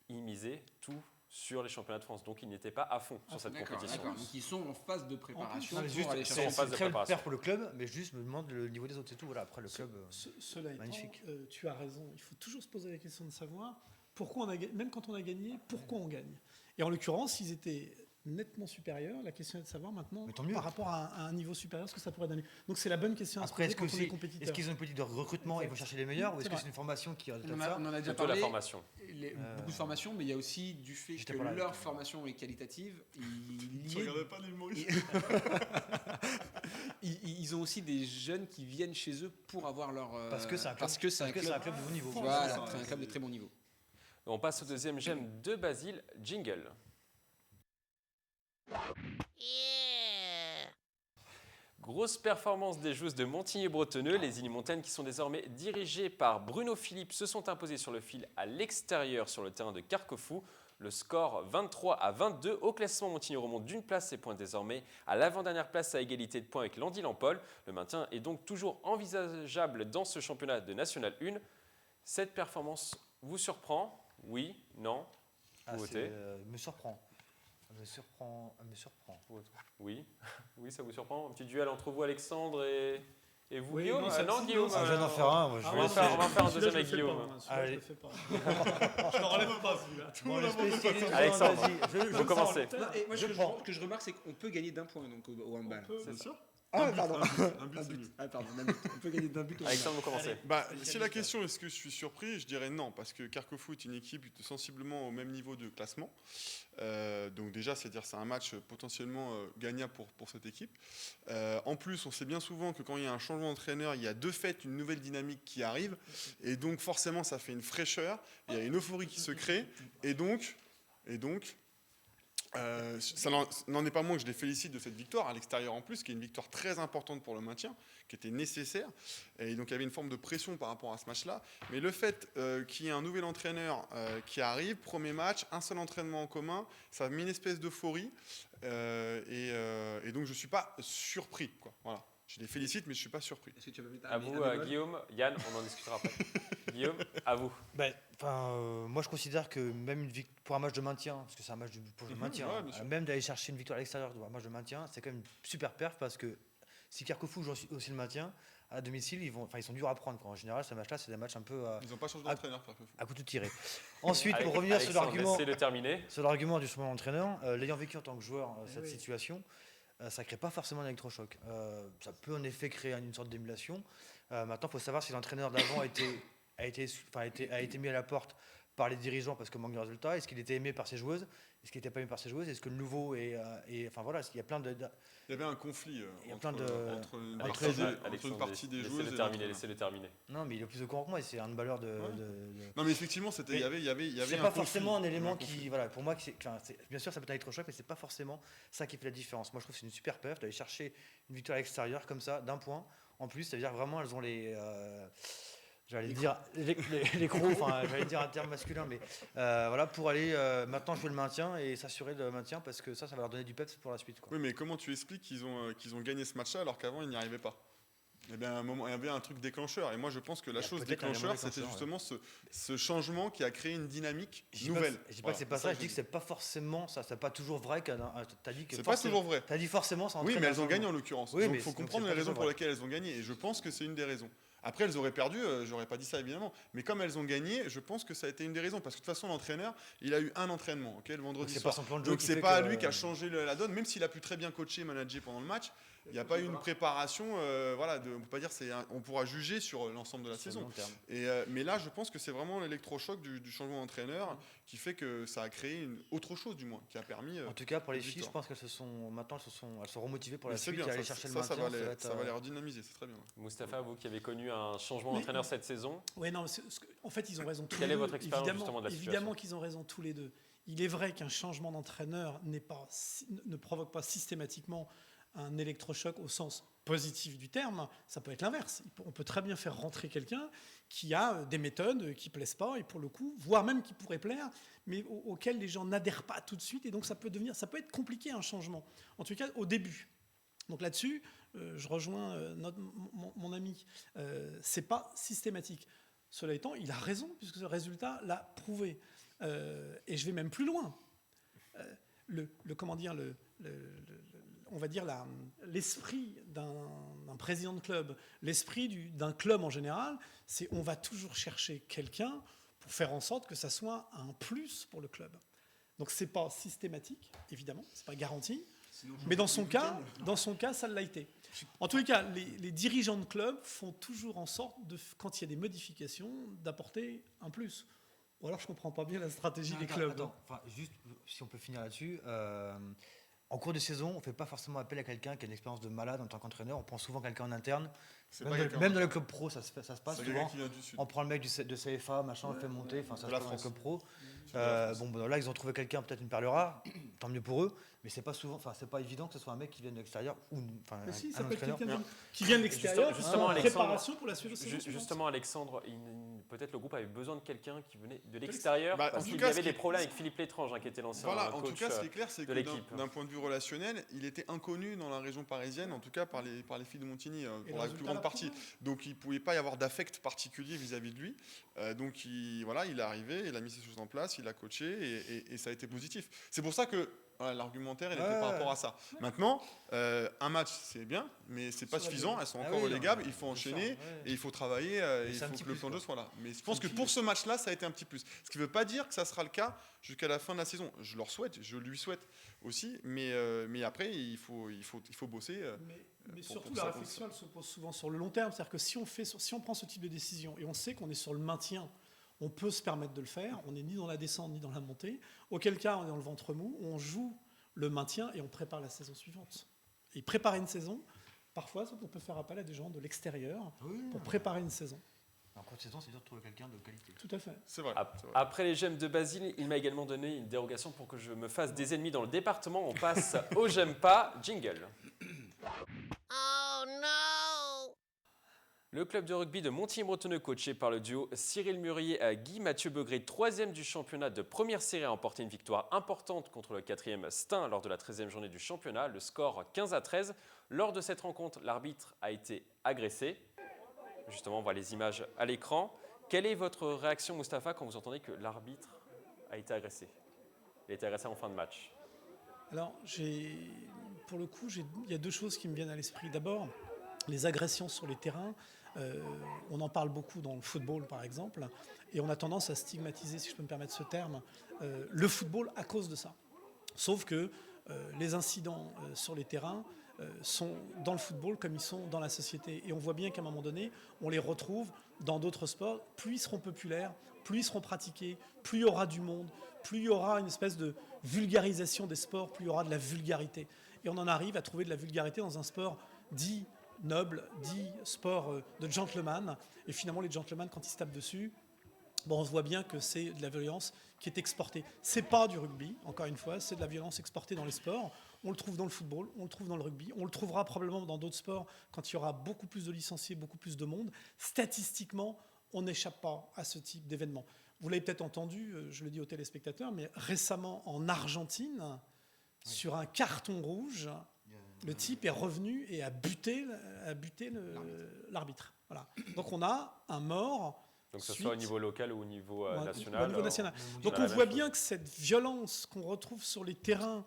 Speaker 1: ils misaient tout sur les championnats de France. Donc ils n'étaient pas à fond sur cette
Speaker 4: D'accord,
Speaker 1: compétition.
Speaker 4: d'accord. Donc ils sont en phase de préparation
Speaker 5: Non, mais
Speaker 4: pour
Speaker 5: juste,
Speaker 4: aller
Speaker 1: c'est-
Speaker 4: chercher.
Speaker 1: en phase de
Speaker 5: très belle
Speaker 1: préparation.
Speaker 5: perf pour le club, mais juste me demande le niveau des autres, c'est tout. Voilà, après le club.
Speaker 3: Cela étant,
Speaker 5: magnifique.
Speaker 3: tu as raison. Il faut toujours se poser la question de savoir pourquoi on a gagné, même quand on a gagné, pourquoi on gagne. Et en l'occurrence, ils étaient nettement supérieurs. La question est de savoir maintenant,
Speaker 5: Mais tant mieux.
Speaker 3: par rapport à un niveau supérieur, ce que ça pourrait donner. Donc c'est la bonne question à se
Speaker 5: Après,
Speaker 3: poser
Speaker 5: est-ce
Speaker 3: quand on est
Speaker 5: est
Speaker 3: compétiteur.
Speaker 5: qu'ils ont une politique de recrutement, ils vont chercher les meilleurs, ou est-ce
Speaker 3: C'est
Speaker 5: que
Speaker 3: vrai.
Speaker 5: c'est une formation qui
Speaker 4: On
Speaker 5: comme
Speaker 4: en a,
Speaker 5: ça
Speaker 4: on en a déjà
Speaker 1: Plutôt la
Speaker 4: parlé.
Speaker 1: formation.
Speaker 4: Beaucoup de formations, mais il y a aussi du fait
Speaker 5: J'étais
Speaker 4: que
Speaker 5: pas là,
Speaker 4: leur
Speaker 5: donc.
Speaker 4: formation est qualitative.
Speaker 2: Tu regardais pas l'humoriste
Speaker 4: Ils ont aussi des jeunes qui viennent chez eux pour avoir leur.
Speaker 5: Parce que c'est un club,
Speaker 4: parce que c'est un club.
Speaker 5: de haut niveau.
Speaker 4: Voilà,
Speaker 2: ça,
Speaker 4: c'est un
Speaker 2: ouais,
Speaker 4: club de
Speaker 2: c'est-
Speaker 4: très bon niveau.
Speaker 1: On passe au deuxième j'aime de Basile, jingle. Grosse performance des joueuses de Montigny-Bretonneux. Les Illy-Montagnes, qui sont désormais dirigées par Bruno Philippe, se sont imposées sur le fil à l'extérieur sur le terrain de Carquefou. Le score 23-22. Au classement, Montigny remonte d'une place et pointe désormais à l'avant-dernière place à égalité de points avec Landy Lampol. Le maintien est donc toujours envisageable dans ce championnat de National 1. Cette performance vous surprend? Oui? Non?
Speaker 5: Ah,
Speaker 1: Vous
Speaker 5: c'est,
Speaker 1: votez?
Speaker 5: me surprend. Me surprend.
Speaker 1: Oui? Oui, ça vous surprend? Un petit duel entre vous, Alexandre, et vous,
Speaker 3: Oui,
Speaker 1: Guillaume?
Speaker 3: non, ça-
Speaker 1: Non,
Speaker 3: si,
Speaker 1: Guillaume?
Speaker 3: non,
Speaker 5: Ah, je vais en faire un. Moi, je
Speaker 3: Ah,
Speaker 5: vais
Speaker 1: on va
Speaker 5: laisser-
Speaker 1: faire un
Speaker 3: Celui-là,
Speaker 1: deuxième
Speaker 3: je
Speaker 1: avec
Speaker 3: le fais
Speaker 1: Guillaume.
Speaker 3: pas, moi, celui-là,
Speaker 5: Allez.
Speaker 3: je le fais pas. Je le relève pas, celui-là.
Speaker 5: Bon, le spécialiste,
Speaker 1: Alexandre,
Speaker 5: vas-y, je
Speaker 1: vous commencez.
Speaker 4: Et moi,
Speaker 5: Je
Speaker 4: ce que
Speaker 5: prends.
Speaker 4: ce que je remarque, c'est qu'on peut gagner d'un point donc au handball.
Speaker 3: On peut.
Speaker 2: C'est sûr
Speaker 4: Ah, pardon.
Speaker 2: Un but, c'est mieux.
Speaker 4: Ah, pardon, un but. On peut gagner d'un but.
Speaker 1: Alexandre, vous commencez.
Speaker 2: Bah, si la question est-ce que je suis surpris, je dirais non, parce que Carquefou est une équipe sensiblement au même niveau de classement. Donc déjà, c'est-à-dire c'est un match potentiellement gagnable pour cette équipe. En plus, on sait bien souvent que quand il y a un changement d'entraîneur, il y a de fait une nouvelle dynamique qui arrive, et donc forcément ça fait une fraîcheur, il y a une euphorie qui se crée, et donc ça n'en est pas moins que je les félicite de cette victoire à l'extérieur en plus, qui est une victoire très importante pour le maintien, qui était nécessaire. Et donc il y avait une forme de pression par rapport à ce match-là. Mais le fait qu'il y ait un nouvel entraîneur qui arrive, premier match, un seul entraînement en commun, ça a mis une espèce d'euphorie. Et donc je ne suis pas surpris, quoi. Voilà. Je les félicite, mais je ne suis pas surpris.
Speaker 4: Est-ce que tu peux mettre
Speaker 1: À vous, Guillaume. Yann, on en discutera après. Guillaume, à vous.
Speaker 5: Moi, je considère que même pour un match de maintien, parce que c'est un match pour le maintien,
Speaker 2: ouais, bien sûr.
Speaker 5: même d'aller chercher une victoire à l'extérieur pour un match de maintien, c'est quand même une super perf parce que si Carquefou joue aussi le maintien, à domicile, ils sont durs à prendre, quoi. En général, ce match-là, c'est des matchs un peu
Speaker 2: Ils n'ont pas changé d'entraîneur, Carquefou.
Speaker 5: à couteau tiré. Ensuite, pour
Speaker 1: Allez,
Speaker 5: revenir sur
Speaker 1: Alexandre,
Speaker 5: l'argument
Speaker 1: laissez-le terminer.
Speaker 5: du changement d'entraîneur, l'ayant vécu en tant que joueur cette situation, ça ne crée pas forcément un électrochoc. Ça peut en effet créer une sorte d'émulation. Maintenant, il faut savoir si l'entraîneur d'avant a été mis à la porte par les dirigeants parce que manque de résultats. Est-ce qu'il était aimé par ses joueuses? Est-ce qu'il n'était pas aimé par ses joueuses? Est-ce que le nouveau enfin voilà, il y a plein de.
Speaker 2: Il y avait un conflit
Speaker 5: Il y a
Speaker 2: entre une
Speaker 1: Alexandre,
Speaker 2: partie des joueuses.
Speaker 1: Laissez-le terminer.
Speaker 5: Non, mais il est plus au courant que moi. C'est un handballeur de.
Speaker 2: Non, mais effectivement, il y avait
Speaker 5: C'est
Speaker 2: un
Speaker 5: pas
Speaker 2: conflit.
Speaker 5: forcément un
Speaker 2: Il y avait
Speaker 5: élément
Speaker 2: conflit.
Speaker 5: qui, voilà, pour moi, bien sûr, ça peut être un électrochoc, mais c'est pas forcément ça qui fait la différence. Moi, je trouve que c'est une super perf d'aller chercher une victoire à l'extérieur comme ça, d'un point. En plus, ça veut dire vraiment, elles ont j'allais dire les crocs, enfin, j'allais dire un terme masculin, mais voilà, pour aller maintenant jouer le maintien et s'assurer le maintien parce que ça va leur donner du peps pour la suite, quoi.
Speaker 2: Oui, mais comment tu expliques qu'ils ont gagné ce match-là alors qu'avant ils n'y arrivaient pas? Eh bien, à un moment, il y avait un truc déclencheur. Et moi, je pense que la
Speaker 5: Il y a
Speaker 2: chose
Speaker 5: peut-être un élément
Speaker 2: déclencheur, c'était
Speaker 5: déclencheur,
Speaker 2: justement ce changement qui a créé une dynamique
Speaker 5: Je dis
Speaker 2: nouvelle.
Speaker 5: je dis pas que c'est pas ça, je dis que c'est pas forcément ça. C'est pas toujours vrai que t'as dit que
Speaker 2: C'est pas toujours vrai.
Speaker 5: T'as dit forcément ça.
Speaker 2: Oui,
Speaker 5: entraîne
Speaker 2: mais
Speaker 5: un
Speaker 2: elles ont gagné
Speaker 5: changement.
Speaker 2: en l'occurrence.
Speaker 5: Oui,
Speaker 2: Donc,
Speaker 5: mais
Speaker 2: il faut
Speaker 5: donc
Speaker 2: comprendre
Speaker 5: c'est
Speaker 2: les
Speaker 5: pas
Speaker 2: raisons
Speaker 5: toujours
Speaker 2: pour
Speaker 5: vrai.
Speaker 2: lesquelles elles ont gagné. Et je pense que c'est une des raisons. Après, elles auraient perdu, j'aurais pas dit ça évidemment. Mais comme elles ont gagné, je pense que ça a été une des raisons. Parce que de toute façon, l'entraîneur, il a eu un entraînement, le vendredi
Speaker 5: C'est
Speaker 2: soir.
Speaker 5: pas son plan de jeu
Speaker 2: Donc
Speaker 5: qui
Speaker 2: c'est
Speaker 5: fait
Speaker 2: pas
Speaker 5: que-
Speaker 2: lui qui a changé la donne, même s'il a pu très bien coacher, manager pendant le match. Il n'y a pas eu une préparation, voilà, on peut pas dire, on pourra juger sur l'ensemble de la
Speaker 5: Sur le
Speaker 2: saison.
Speaker 5: long terme.
Speaker 2: Mais là, je pense que c'est vraiment l'électrochoc du changement d'entraîneur qui fait que ça a créé autre chose, du moins, qui a permis.
Speaker 5: En tout cas, pour les
Speaker 2: une
Speaker 5: filles, je
Speaker 2: victoire.
Speaker 5: pense qu'elles elles sont remotivées pour
Speaker 2: Mais
Speaker 5: la
Speaker 2: c'est
Speaker 5: suite
Speaker 2: bien,
Speaker 5: et aller
Speaker 2: ça,
Speaker 5: chercher le
Speaker 2: ça
Speaker 5: maintien.
Speaker 2: va
Speaker 5: va
Speaker 2: les
Speaker 5: être,
Speaker 2: redynamiser, c'est très bien.
Speaker 1: Mustapha, vous qui avez connu un changement
Speaker 3: Mais-
Speaker 1: d'entraîneur cette saison,
Speaker 3: Ouais, non, en fait, ils ont raison tous
Speaker 1: Quelle
Speaker 3: les
Speaker 1: est
Speaker 3: deux.
Speaker 1: votre expérience,
Speaker 3: Évidemment,
Speaker 1: justement, de la situation
Speaker 3: évidemment qu'ils ont raison tous les deux. Il est vrai qu'un changement d'entraîneur ne provoque pas systématiquement un électrochoc au sens positif du terme. Ça peut être l'inverse. On peut très bien faire rentrer quelqu'un qui a des méthodes qui plaisent pas et pour le coup, voire même qui pourrait plaire, mais auxquelles les gens n'adhèrent pas tout de suite et donc ça peut être compliqué un changement. En tout cas, au début. Donc là-dessus, je rejoins mon ami. C'est pas systématique. Cela étant, il a raison puisque ce résultat l'a prouvé. Et je vais même plus loin. On va dire l'esprit d'un président de club, l'esprit d'un club en général, c'est on va toujours chercher quelqu'un pour faire en sorte que ça soit un plus pour le club. Donc c'est pas systématique, évidemment, c'est pas garanti. Mais dans son cas, ça l'a été. En tous les cas, les dirigeants de club font toujours en sorte, quand il y a des modifications, d'apporter un plus. Ou alors je comprends pas bien la stratégie des clubs.
Speaker 5: Attends, juste si on peut finir là-dessus. En cours de saison, on ne fait pas forcément appel à quelqu'un qui a une expérience de malade en tant qu'entraîneur. On prend souvent quelqu'un en interne.
Speaker 2: C'est pas
Speaker 5: Même,
Speaker 2: quelqu'un
Speaker 5: même
Speaker 2: en
Speaker 5: dans le club pro, ça se passe
Speaker 2: C'est quelqu'un
Speaker 5: souvent.
Speaker 2: qui vient du Sud.
Speaker 5: On prend le mec de CFA, machin, on le fait monter. Enfin, ça
Speaker 2: De
Speaker 5: se
Speaker 2: la
Speaker 5: passe dans le
Speaker 2: France.
Speaker 5: club pro.
Speaker 2: de la France.
Speaker 5: Bon, là, ils ont trouvé quelqu'un, peut-être une perle rare. Tant mieux pour eux. Mais c'est pas souvent, c'est pas évident que ce soit un mec qui vienne de l'extérieur ou
Speaker 3: Mais si,
Speaker 5: un
Speaker 3: ça peut être
Speaker 5: entraîneur.
Speaker 3: quelqu'un qui vient de l'extérieur,
Speaker 1: Justement,
Speaker 3: en
Speaker 1: Alexandre,
Speaker 3: préparation pour la suite de saison suivante.
Speaker 1: justement, Alexandre, peut-être le groupe avait besoin de quelqu'un qui venait de l'extérieur,
Speaker 2: Bah, en
Speaker 1: parce
Speaker 2: tout
Speaker 1: qu'il y
Speaker 2: cas,
Speaker 1: avait
Speaker 2: ce qui
Speaker 1: des
Speaker 2: est-
Speaker 1: problèmes avec Philippe Létrange, qui était l'ancien
Speaker 2: Voilà, en tout
Speaker 1: coach.
Speaker 2: cas, ce qui est clair, c'est
Speaker 1: de
Speaker 2: que
Speaker 1: l'équipe.
Speaker 2: d'un point de vue relationnel, il était inconnu dans la région parisienne, en tout cas par les filles de Montigny,
Speaker 3: Et
Speaker 2: pour
Speaker 3: le
Speaker 2: la
Speaker 3: résultat
Speaker 2: plus grande
Speaker 3: l'a
Speaker 2: partie.
Speaker 3: prouvé.
Speaker 2: Donc il ne pouvait pas y avoir d'affect particulier vis-à-vis de lui. Donc il est arrivé, il a mis ses choses en place, il a coaché et ça a été positif. C'est pour ça que voilà, l'argument supplémentaires, il était par rapport à ça. Maintenant, un match, c'est bien, mais c'est pas suffisant. Elles sont encore relégables. Il faut enchaîner et il faut travailler. Il faut que le plan de jeu soit là. Mais je pense que pour ce match-là, ça a été un petit plus. Ce qui ne veut pas dire que ça sera le cas jusqu'à la fin de la saison. Je leur souhaite, je lui souhaite aussi, mais après, il faut bosser.
Speaker 3: Mais surtout, la réflexion, elle se pose souvent sur le long terme. C'est-à-dire que si on prend ce type de décision et on sait qu'on est sur le maintien, on peut se permettre de le faire. On n'est ni dans la descente ni dans la montée. Auquel cas, on est dans le ventre mou, on joue le maintien et on prépare la saison suivante. Et préparer une saison, parfois, on peut faire appel à des gens de l'extérieur pour préparer une saison.
Speaker 5: En contre-saison, c'est dur de trouver quelqu'un de qualité.
Speaker 3: Tout à fait.
Speaker 2: C'est vrai.
Speaker 1: Après les gemmes de Basile, il m'a également donné une dérogation pour que je me fasse des ennemis dans le département. On passe aux j'aime pas. Jingle.
Speaker 6: Oh no!
Speaker 1: Le club de rugby de Montigny-Bretonneux, coaché par le duo Cyril Murier et Guy-Mathieu Begré, 3e du championnat de première série, a emporté une victoire importante contre le 4e Stein lors de la 13e journée du championnat. Le score 15-13. Lors de cette rencontre, l'arbitre a été agressé. Justement, on voit les images à l'écran. Quelle est votre réaction, Mustapha, quand vous entendez que l'arbitre a été agressé? Il a été agressé en fin de match.
Speaker 3: Alors, pour le coup, il y a deux choses qui me viennent à l'esprit. D'abord, les agressions sur les terrains. On en parle beaucoup dans le football, par exemple, et on a tendance à stigmatiser, si je peux me permettre ce terme, le football à cause de ça. Sauf que les incidents sur les terrains sont dans le football comme ils sont dans la société. Et on voit bien qu'à un moment donné, on les retrouve dans d'autres sports. Plus ils seront populaires, plus ils seront pratiqués, plus il y aura du monde, plus il y aura une espèce de vulgarisation des sports, plus il y aura de la vulgarité. Et on en arrive à trouver de la vulgarité dans un sport dit noble, dit sport de gentleman. Et finalement, les gentlemen, quand ils se tapent dessus, on voit bien que c'est de la violence qui est exportée. C'est pas du rugby, encore une fois, c'est de la violence exportée dans les sports. On le trouve dans le football, on le trouve dans le rugby, on le trouvera probablement dans d'autres sports quand il y aura beaucoup plus de licenciés, beaucoup plus de monde. Statistiquement, on n'échappe pas à ce type d'événement. Vous l'avez peut-être entendu, je le dis aux téléspectateurs, mais récemment en Argentine, sur un carton rouge, le type est revenu et a buté l'arbitre. Voilà. Donc on a un mort.
Speaker 1: Donc que ce soit au niveau local ou au niveau national.
Speaker 3: Au niveau national. Donc on voit bien que cette violence qu'on retrouve sur les terrains,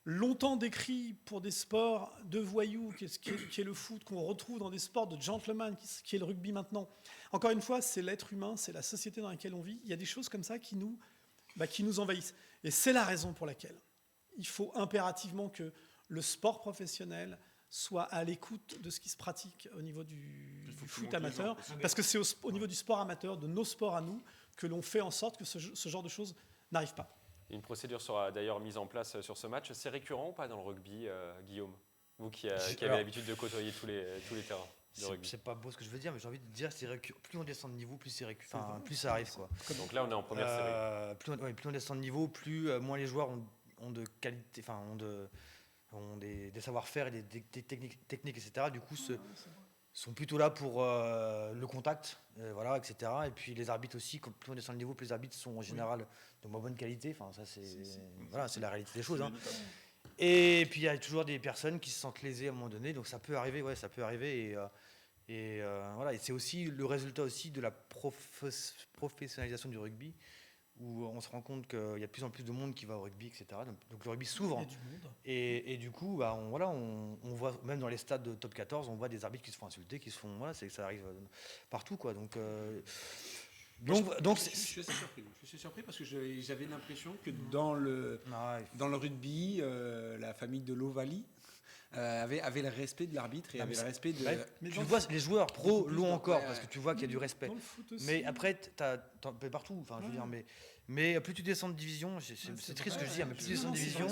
Speaker 3: longtemps décrit pour des sports de voyous, qui est le foot, qu'on retrouve dans des sports de gentleman, qui est le rugby maintenant. Encore une fois, c'est l'être humain, c'est la société dans laquelle on vit. Il y a des choses comme ça qui nous envahissent. Et c'est la raison pour laquelle il faut impérativement que le sport professionnel soit à l'écoute de ce qui se pratique au niveau du foot amateur, parce que c'est au niveau du sport amateur, de nos sports à nous, que l'on fait en sorte que ce genre de choses n'arrive pas.
Speaker 1: Une procédure sera d'ailleurs mise en place sur ce match. C'est récurrent ou pas dans le rugby, Guillaume? Vous qui avez l'habitude de côtoyer tous les terrains de rugby.
Speaker 5: C'est pas beau ce que je veux dire, mais j'ai envie de dire c'est plus on descend de niveau, plus ça arrive, quoi.
Speaker 1: Donc là, on est en première série.
Speaker 5: Plus on descend de niveau, moins les joueurs ont de qualité, ont des savoir-faire et des techniques, etc. Du coup, sont plutôt là pour le contact, voilà, etc. Et puis les arbitres aussi, plus on descend le niveau, plus les arbitres sont en général de moins bonne qualité. Enfin, ça, c'est la réalité des choses. Hein. Et puis il y a toujours des personnes qui se sentent lésées à un moment donné, donc ça peut arriver, ça peut arriver. Et voilà. Et c'est aussi le résultat aussi de la professionnalisation du rugby, où on se rend compte qu'il y a de plus en plus de monde qui va au rugby, etc. Donc le rugby s'ouvre. Et du coup, on voit, même dans les stades de top 14, on voit des arbitres qui se font insulter, ça arrive partout, quoi. Donc
Speaker 4: je suis assez surpris. Je suis surpris parce que j'avais l'impression que dans le rugby, la famille de l'Ovalie avait le respect de l'arbitre et avait le respect de...
Speaker 5: Mais tu vois, les joueurs pro l'ont encore, parce que tu vois qu'il y a du respect. Mais après, t'en fais partout. Enfin, je veux dire, mais plus tu descends de division, c'est triste ce que je dis, mais plus tu descends de division,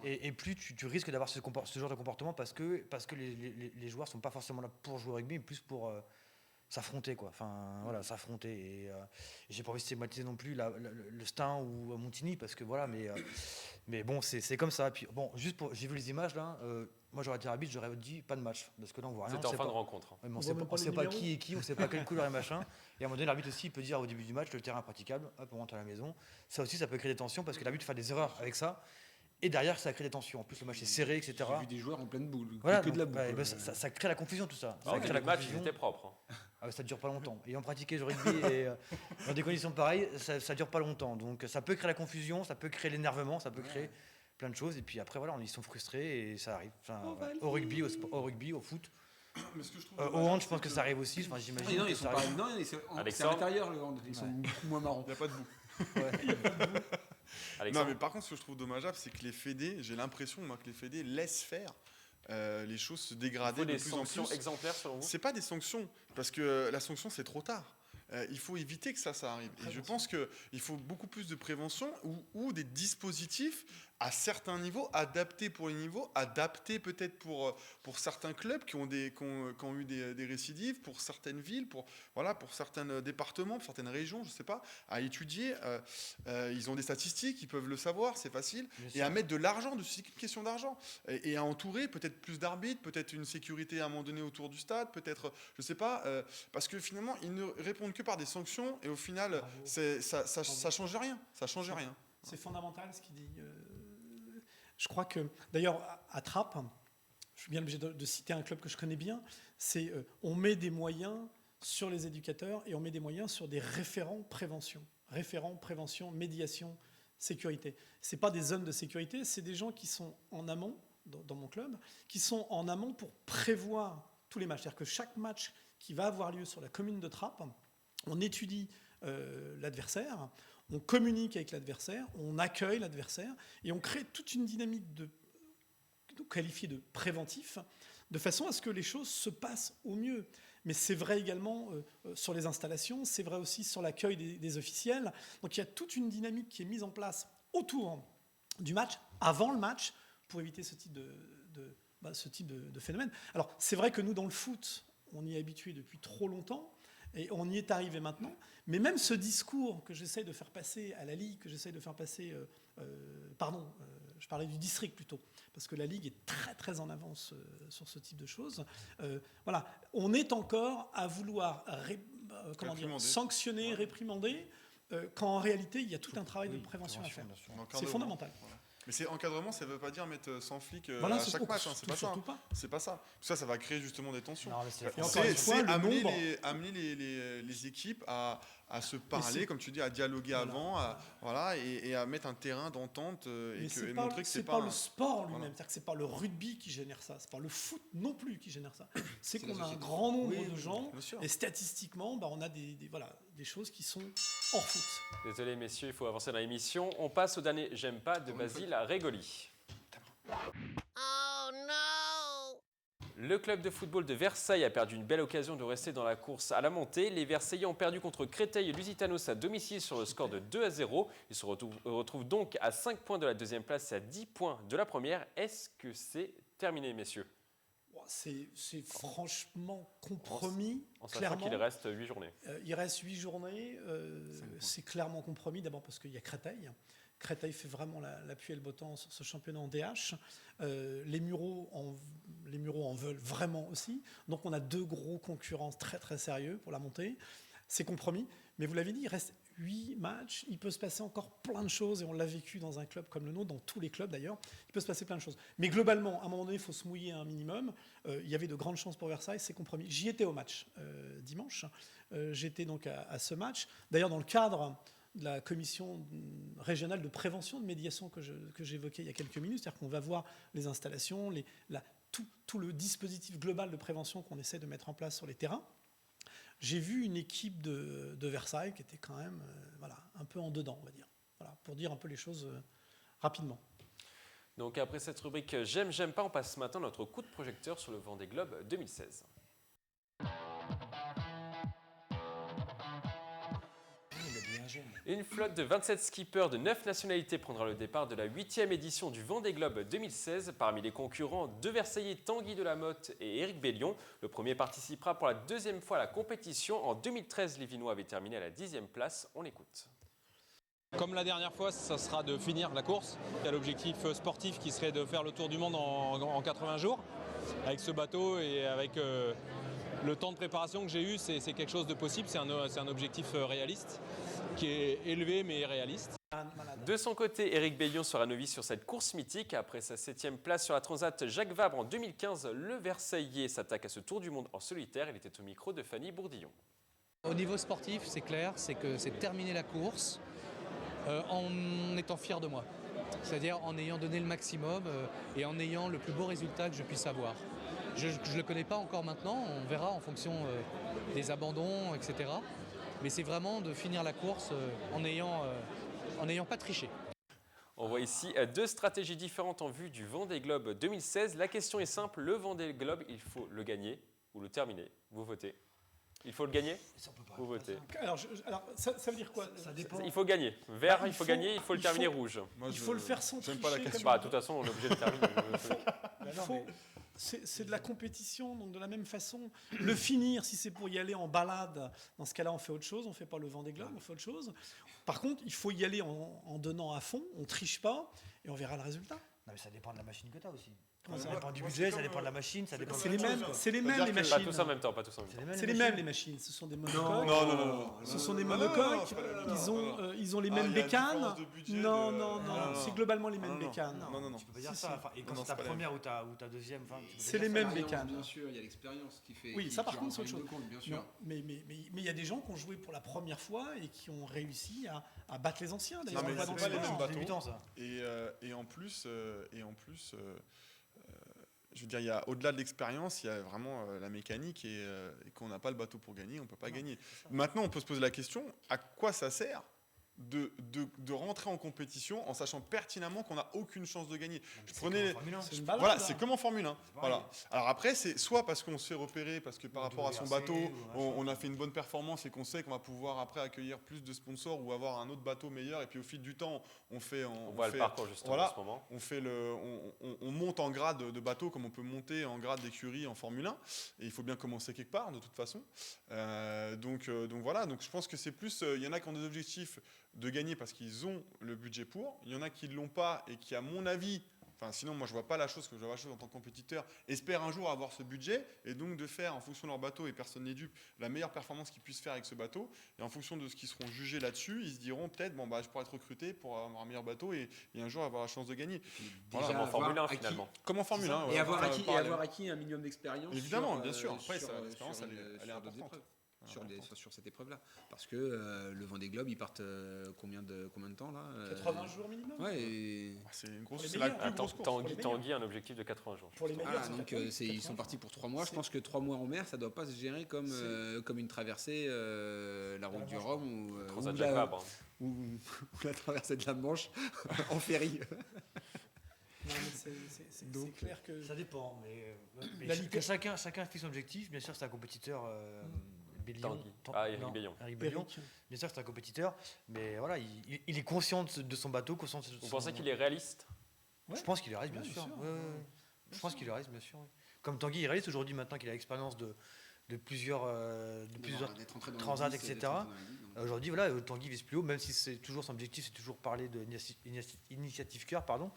Speaker 5: et plus tu risques d'avoir ce genre de comportement, parce que les joueurs sont pas forcément là pour jouer au rugby, mais plus pour s'affronter, quoi. Enfin, voilà, s'affronter. Et j'ai pas envie de stigmatiser non plus le Stein ou Montigny, parce que voilà, mais bon, c'est comme ça. Puis bon, j'ai vu les images là. Moi, j'aurais été arbitre, j'aurais dit pas de match, parce que là, on voit rien.
Speaker 1: C'était en fin de rencontre.
Speaker 5: Ouais, on sait pas qui est qui, on sait pas quelle couleur et machin. Et à un moment donné, l'arbitre aussi, il peut dire au début du match, le terrain est praticable, hop, on rentre à la maison. Ça aussi, ça peut créer des tensions, parce que l'arbitre fait des erreurs avec ça. Et derrière, ça crée des tensions. En plus, le match est serré, etc.
Speaker 4: J'ai vu des joueurs en pleine boule,
Speaker 5: voilà,
Speaker 4: que de la boule.
Speaker 5: Ça crée la confusion, tout ça.
Speaker 1: Le match, il était propre.
Speaker 5: Ça dure pas longtemps. Ayant pratiqué le rugby et dans des conditions pareilles, ça dure pas longtemps. Donc ça peut créer la confusion, ça peut créer l'énervement, ça peut créer plein de choses. Et puis après, voilà, ils sont frustrés et ça arrive. Enfin,
Speaker 3: Ovalie.
Speaker 5: au rugby, au foot.
Speaker 2: Mais ce que je trouve
Speaker 5: Au
Speaker 2: dommage,
Speaker 5: hand, je
Speaker 2: c'est
Speaker 5: pense que ça arrive aussi. Enfin, j'imagine
Speaker 4: Non,
Speaker 5: que
Speaker 4: ils sont
Speaker 5: ça
Speaker 4: pas.
Speaker 5: arrive.
Speaker 4: Non, c'est à
Speaker 1: Alexandre.
Speaker 4: l'intérieur le hand. Ils sont beaucoup moins marrants.
Speaker 2: Il n'y a pas de bout.
Speaker 1: Alexandre.
Speaker 2: Non, mais par contre, ce que je trouve dommageable, c'est que les fédés, j'ai l'impression moi, que les fédés laissent faire les choses se
Speaker 1: Il
Speaker 2: dégrader
Speaker 1: faut
Speaker 2: de
Speaker 1: des
Speaker 2: plus en
Speaker 1: sanctions
Speaker 2: plus.
Speaker 1: exemplaires selon vous?
Speaker 2: C'est pas des sanctions, parce que la sanction, c'est trop tard. Il faut éviter que ça arrive. Et je pense qu'il faut beaucoup plus de prévention ou des dispositifs à certains niveaux, adaptés pour les niveaux, adaptés peut-être pour certains clubs qui ont eu des récidives, pour certaines villes, pour certains départements, pour certaines régions, je ne sais pas, à étudier. Ils ont des statistiques, ils peuvent le savoir, c'est facile. Et à mettre de l'argent, c'est une question d'argent. Et à entourer peut-être plus d'arbitres, peut-être une sécurité à un moment donné autour du stade, peut-être, je ne sais pas, parce que finalement, ils ne répondent que par des sanctions et au final, ça change rien. Ça change rien.
Speaker 3: C'est fondamental ce qu'il dit. Je crois que, d'ailleurs, à Trappes, je suis bien obligé de citer un club que je connais bien, c'est on met des moyens sur les éducateurs et on met des moyens sur des référents prévention, médiation, sécurité. Ce n'est pas des zones de sécurité, c'est des gens qui sont en amont, dans mon club, qui sont en amont pour prévoir tous les matchs. C'est-à-dire que chaque match qui va avoir lieu sur la commune de Trappes, on étudie l'adversaire, on communique avec l'adversaire, on accueille l'adversaire et on crée toute une dynamique qualifiée de préventif, de façon à ce que les choses se passent au mieux. Mais c'est vrai également sur les installations, c'est vrai aussi sur l'accueil des officiels. Donc il y a toute une dynamique qui est mise en place autour du match, avant le match, pour éviter ce type de phénomène. Alors c'est vrai que nous, dans le foot, on y est habitué depuis trop longtemps, et on y est arrivé maintenant. Mais même ce discours que j'essaye de faire passer à la Ligue, que j'essaye de faire passer... je parlais du district plutôt, parce que la Ligue est très très en avance sur ce type de choses. Voilà, on est encore à vouloir sanctionner, réprimander, quand en réalité, il y a tout un travail de prévention à faire. C'est fondamental.
Speaker 2: Voilà. Mais c'est encadrement, ça ne veut pas dire mettre 100 flics
Speaker 3: Voilà,
Speaker 2: à chaque match, c'est pas ça. C'est pas ça. Ça va créer justement des tensions.
Speaker 5: Non, mais c'est la
Speaker 3: Et
Speaker 5: France.
Speaker 3: encore une fois,
Speaker 2: C'est
Speaker 3: le
Speaker 2: amener,
Speaker 3: nombre-
Speaker 2: amener les équipes à se parler,
Speaker 3: c'est-
Speaker 2: comme tu dis, à dialoguer
Speaker 3: Voilà.
Speaker 2: avant, et à mettre un terrain d'entente
Speaker 3: Mais
Speaker 2: et montrer que
Speaker 3: c'est
Speaker 2: c'est
Speaker 3: pas
Speaker 2: pas
Speaker 3: le sport lui-même,
Speaker 2: Voilà.
Speaker 3: c'est-à-dire que c'est pas le rugby qui génère ça, c'est pas le foot non plus qui génère ça. C'est
Speaker 4: C'est
Speaker 3: qu'on
Speaker 4: la
Speaker 3: a un
Speaker 4: société.
Speaker 3: grand nombre
Speaker 2: Oui,
Speaker 3: de gens
Speaker 2: bien sûr.
Speaker 3: et statistiquement, on a des choses qui sont hors foot.
Speaker 1: Désolé messieurs, il faut avancer dans l'émission. On passe au dernier J'aime pas de Basile à Régoli.
Speaker 6: Oh no!
Speaker 1: Le club de football de Versailles a perdu une belle occasion de rester dans la course à la montée. Les Versaillais ont perdu contre Créteil et Lusitanos à domicile sur le score de 2-0. Ils se retrouvent donc à 5 points de la deuxième place et à 10 points de la première. Est-ce que c'est terminé, messieurs?
Speaker 3: C'est franchement compromis,
Speaker 1: En sachant
Speaker 3: clairement.
Speaker 1: qu'il reste 8 journées.
Speaker 3: Il reste 8 journées, c'est clairement compromis, d'abord parce qu'il y a Créteil. Créteil fait vraiment la pluie et le beau temps sur ce championnat en DH. Les Mureaux en veulent vraiment aussi. Donc on a deux gros concurrents très très sérieux pour la montée. C'est compromis, mais vous l'avez dit, il reste 8 matchs. Il peut se passer encore plein de choses et on l'a vécu dans un club comme le nôtre, dans tous les clubs d'ailleurs. Il peut se passer plein de choses. Mais globalement, à un moment donné, il faut se mouiller un minimum. Il y avait de grandes chances pour Versailles, c'est compromis. J'y étais au match dimanche. J'étais donc à ce match. D'ailleurs, dans le cadre de la commission régionale de prévention de médiation que j'évoquais il y a quelques minutes, c'est-à-dire qu'on va voir les installations, tout le dispositif global de prévention qu'on essaie de mettre en place sur les terrains. J'ai vu une équipe de Versailles qui était quand même un peu en dedans, on va dire. Voilà, pour dire un peu les choses rapidement.
Speaker 1: Donc après cette rubrique J'aime, j'aime pas, on passe maintenant notre coup de projecteur sur le Vendée Globe 2016. Une flotte de 27 skippers de 9 nationalités prendra le départ de la 8e édition du Vendée Globe 2016. Parmi les concurrents, deux Versaillais, Tanguy Delamotte et Éric Bellion. Le premier participera pour la deuxième fois à la compétition. En 2013, les Vinois avaient terminé à la 10e place. On l'écoute.
Speaker 8: Comme la dernière fois, ça sera de finir la course. Il y a l'objectif sportif qui serait de faire le tour du monde en 80 jours. Avec ce bateau et avec le temps de préparation que j'ai eu, c'est quelque chose de possible. C'est un objectif réaliste, qui est élevé mais réaliste.
Speaker 1: De son côté, Éric Bellion sera novice sur cette course mythique. Après sa 7e place sur la Transat Jacques Vabre en 2015, le Versaillais s'attaque à ce tour du monde en solitaire. Il était au micro de Fanny Bourdillon.
Speaker 9: Au niveau sportif, c'est clair, c'est que c'est terminer la course en étant fier de moi. C'est-à-dire en ayant donné le maximum et en ayant le plus beau résultat que je puisse avoir. Je ne le connais pas encore maintenant, on verra en fonction des abandons, etc. Mais c'est vraiment de finir la course en n'ayant pas triché.
Speaker 1: On voit ici deux stratégies différentes en vue du Vendée Globe 2016. La question est simple, le Vendée Globe, il faut le gagner ou le terminer. Vous votez. Il faut le gagner. Vous votez.
Speaker 3: Alors, ça veut dire quoi?
Speaker 5: Ça dépend.
Speaker 1: Il faut gagner. Vert,
Speaker 3: Bah,
Speaker 1: il faut gagner, il faut le terminer rouge.
Speaker 2: Moi,
Speaker 3: Il faut le faire sans
Speaker 2: j'aime
Speaker 3: tricher.
Speaker 2: pas la
Speaker 3: comme
Speaker 2: question.
Speaker 1: Bah, de toute façon, on est obligé de terminer.
Speaker 3: il faut- C'est de la compétition, donc de la même façon. Le finir, si c'est pour y aller en balade, dans ce cas-là, on fait autre chose. On ne fait pas le Vendée Globe, on fait autre chose. Par contre, il faut y aller en donnant à fond. On ne triche pas et on verra le résultat.
Speaker 5: Non, mais ça dépend de la machine que tu as aussi.
Speaker 3: Comment
Speaker 5: Ça
Speaker 3: ça
Speaker 5: dépend du
Speaker 2: Moi,
Speaker 5: budget,
Speaker 2: c'est
Speaker 5: ça
Speaker 2: comme,
Speaker 5: dépend de la machine, ça dépend de
Speaker 3: C'est
Speaker 5: plein
Speaker 3: les
Speaker 5: de
Speaker 3: mêmes,
Speaker 5: choses, quoi.
Speaker 3: c'est les mêmes
Speaker 2: C'est-à-dire
Speaker 3: les
Speaker 2: que-
Speaker 3: machines.
Speaker 1: Pas tous en même temps, pas tous en même temps.
Speaker 3: C'est les mêmes les machines. Ce sont des monocoques.
Speaker 2: Non.
Speaker 3: Ce sont des
Speaker 2: Non,
Speaker 3: monocoques.
Speaker 2: non.
Speaker 3: Ils ont les
Speaker 2: Ah,
Speaker 3: mêmes
Speaker 2: il y a une
Speaker 3: bécanes.
Speaker 2: différence de budget
Speaker 3: Non,
Speaker 2: de-
Speaker 3: non. C'est globalement les mêmes
Speaker 2: Non, non.
Speaker 3: bécanes.
Speaker 2: Non.
Speaker 5: Tu peux pas dire
Speaker 3: Si,
Speaker 5: ça.
Speaker 3: si.
Speaker 5: Enfin, et quand
Speaker 2: Non,
Speaker 5: c'est ta
Speaker 2: c'est pas la
Speaker 5: première ou ta deuxième, enfin, tu peux
Speaker 3: C'est
Speaker 5: pas
Speaker 3: les
Speaker 5: dire ça.
Speaker 3: mêmes bécanes.
Speaker 4: Bien sûr, il y a l'expérience qui fait.
Speaker 3: Oui,
Speaker 4: qui-
Speaker 3: ça par
Speaker 4: qui
Speaker 3: contre, c'est autre
Speaker 4: rentre en
Speaker 3: chose.
Speaker 4: ligne de compte, bien sûr.
Speaker 3: Non, mais il y a des gens qui ont joué pour la première fois et qui ont réussi à battre les anciens. D'ailleurs,
Speaker 2: Non, mais
Speaker 3: on voit
Speaker 2: c'est
Speaker 3: dans
Speaker 2: pas
Speaker 3: le
Speaker 2: les mêmes
Speaker 3: sport.
Speaker 2: bateaux.
Speaker 5: C'est débutant, ça.
Speaker 2: Et en plus, je veux dire, il y a au-delà de l'expérience, il y a vraiment la mécanique et qu'on n'a pas le bateau pour gagner, on ne peut pas gagner. Maintenant, on peut se poser la question, à quoi ça sert de rentrer en compétition en sachant pertinemment qu'on n'a aucune chance de gagner? Je prenais...
Speaker 3: C'est une balade.
Speaker 2: Voilà, c'est comme en Formule 1.
Speaker 5: pareil.
Speaker 2: Voilà. Alors après, c'est soit parce qu'on se fait repérer, parce que par
Speaker 5: Ou
Speaker 2: rapport à son
Speaker 5: WRC,
Speaker 2: bateau,
Speaker 5: ou
Speaker 2: on a fait une bonne performance et qu'on sait qu'on va pouvoir après accueillir plus de sponsors ou avoir un autre bateau meilleur. Et puis au fil du temps,
Speaker 1: On voit le
Speaker 2: fait-
Speaker 1: parcours justement
Speaker 2: voilà.
Speaker 1: en ce moment.
Speaker 2: on monte en grade de bateau comme on peut monter en grade d'écurie en Formule 1. Et il faut bien commencer quelque part, de toute façon. Donc voilà, donc je pense que c'est plus... Il y en a qui ont des objectifs de gagner parce qu'ils ont le budget pour. Il y en a qui ne l'ont pas et qui, à mon avis... Enfin, sinon, moi, je vois pas la chose que je vois la chose en tant que compétiteur. Espèrent un jour avoir ce budget et donc de faire, en fonction de leur bateau, et personne n'est dupe, la meilleure performance qu'ils puissent faire avec ce bateau. Et en fonction de ce qu'ils seront jugés là-dessus, ils se diront peut-être, bon, bah, je pourrais être recruté pour avoir un meilleur bateau et un jour avoir la chance de gagner.
Speaker 4: Déjà,
Speaker 1: Comme en Formule 1
Speaker 4: avoir acquis-
Speaker 1: finalement.
Speaker 2: Comme en Formule 1.
Speaker 4: Et avoir acquis un minimum d'expérience.
Speaker 2: Évidemment,
Speaker 4: sur,
Speaker 2: bien sûr.
Speaker 4: euh,
Speaker 2: Après,
Speaker 4: sur,
Speaker 2: ça,
Speaker 4: euh,
Speaker 2: l'expérience,
Speaker 4: sur
Speaker 2: elle est
Speaker 4: une- sur d'autres
Speaker 2: importante.
Speaker 4: épreuves. Sur cette épreuve-là. Parce que le Vendée Globe, ils partent combien de temps là
Speaker 3: 80 jours minimum.
Speaker 4: Ouais, et...
Speaker 2: C'est une
Speaker 3: Pour
Speaker 2: grosse,
Speaker 3: les
Speaker 2: c'est la
Speaker 3: meilleurs.
Speaker 2: plus
Speaker 1: Attends,
Speaker 2: grosse course.
Speaker 3: pour les
Speaker 1: Tanguy a un objectif de 80 jours.
Speaker 3: Pour les meilleurs,
Speaker 4: Voilà,
Speaker 3: c'est
Speaker 4: donc
Speaker 3: 80,
Speaker 4: ils sont partis pour 3 mois. Je pense que 3 mois en mer, ça doit pas se gérer comme une traversée, la route du Rhum ou
Speaker 1: Transat
Speaker 4: la,
Speaker 1: Jacques Vabre.
Speaker 4: ou la traversée de la Manche en ferry.
Speaker 3: Non, mais c'est clair que
Speaker 5: Ça dépend, mais
Speaker 3: La
Speaker 5: que
Speaker 3: litté-
Speaker 5: chacun fixe son objectif. Bien sûr, c'est un compétiteur. Bélion.
Speaker 1: Tanguy. Éric Bélion.
Speaker 5: Eric Bélion.
Speaker 3: Eric,
Speaker 5: Bien sûr, c'est un compétiteur, mais voilà, il est conscient de son bateau, conscient de
Speaker 1: Vous
Speaker 5: son-
Speaker 1: pensez qu'il est réaliste?
Speaker 5: Je pense qu'il est réaliste, bien
Speaker 3: Ouais,
Speaker 5: sûr.
Speaker 3: bien sûr.
Speaker 5: Ouais, ouais, ouais. Je pense qu'il est réaliste, bien sûr. Ouais. Comme Tanguy, il est réaliste aujourd'hui, maintenant qu'il a l'expérience de plusieurs
Speaker 4: D'être entré dans le
Speaker 5: transats,
Speaker 4: 10,
Speaker 5: etc.
Speaker 4: d'être entré dans la ligue, donc.
Speaker 5: Aujourd'hui, voilà, Tanguy vise plus haut, même si c'est toujours son objectif, c'est toujours parler de Initiative Cœur, pardon.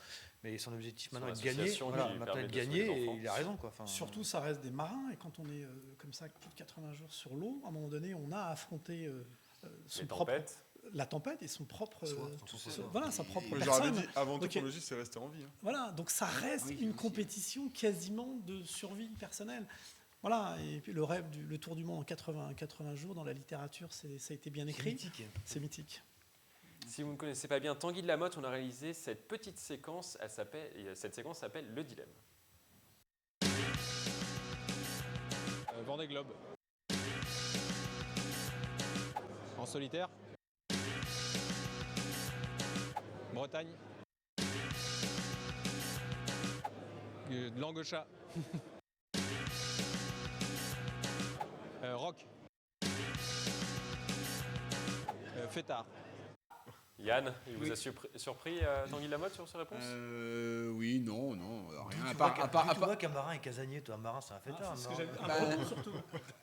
Speaker 5: Mais son objectif
Speaker 1: Son
Speaker 5: maintenant est de gagner.
Speaker 1: association
Speaker 5: Voilà,
Speaker 1: lui
Speaker 5: maintenant
Speaker 1: permet
Speaker 5: est de
Speaker 1: de sauver
Speaker 5: gagner
Speaker 1: les
Speaker 5: et
Speaker 1: enfants.
Speaker 5: il a raison, quoi. Enfin,
Speaker 3: surtout, ça reste des marins et quand on est comme ça, plus de 80 jours sur l'eau, à un moment donné, on a à affronter son
Speaker 1: Les
Speaker 3: propre,
Speaker 1: tempêtes.
Speaker 3: la tempête et son propre,
Speaker 5: Tout ça.
Speaker 3: voilà, sa propre
Speaker 2: Moi, j'aurais
Speaker 3: personne.
Speaker 2: dit, avant tout,
Speaker 3: Ok.
Speaker 2: pour le giste, c'est rester en vie. Hein.
Speaker 3: Voilà, donc ça reste
Speaker 4: oui,
Speaker 3: une
Speaker 4: aussi.
Speaker 3: compétition quasiment de survie personnelle. Voilà, et puis le rêve le tour du monde en 80 jours, dans la littérature, ça a été bien
Speaker 5: c'est
Speaker 3: écrit.
Speaker 5: mythique.
Speaker 3: C'est mythique.
Speaker 1: Si vous ne connaissez pas bien Tanguy de la Motte, on a réalisé cette petite séquence. Cette séquence s'appelle Le Dilemme.
Speaker 8: Vendée Globe. En solitaire. Bretagne. De Langochat. Rock. Fêtard.
Speaker 1: Yann, il vous a surpris Tanguy de la Motte sur sa réponse?
Speaker 4: Oui, non, rien.
Speaker 5: Tu
Speaker 4: À
Speaker 5: vois
Speaker 4: part,
Speaker 5: qu'un marin est casanier, toi, un marin, c'est un fêtard.
Speaker 3: C'est ce
Speaker 5: un
Speaker 3: que
Speaker 5: marin.
Speaker 3: j'avais- un breton surtout.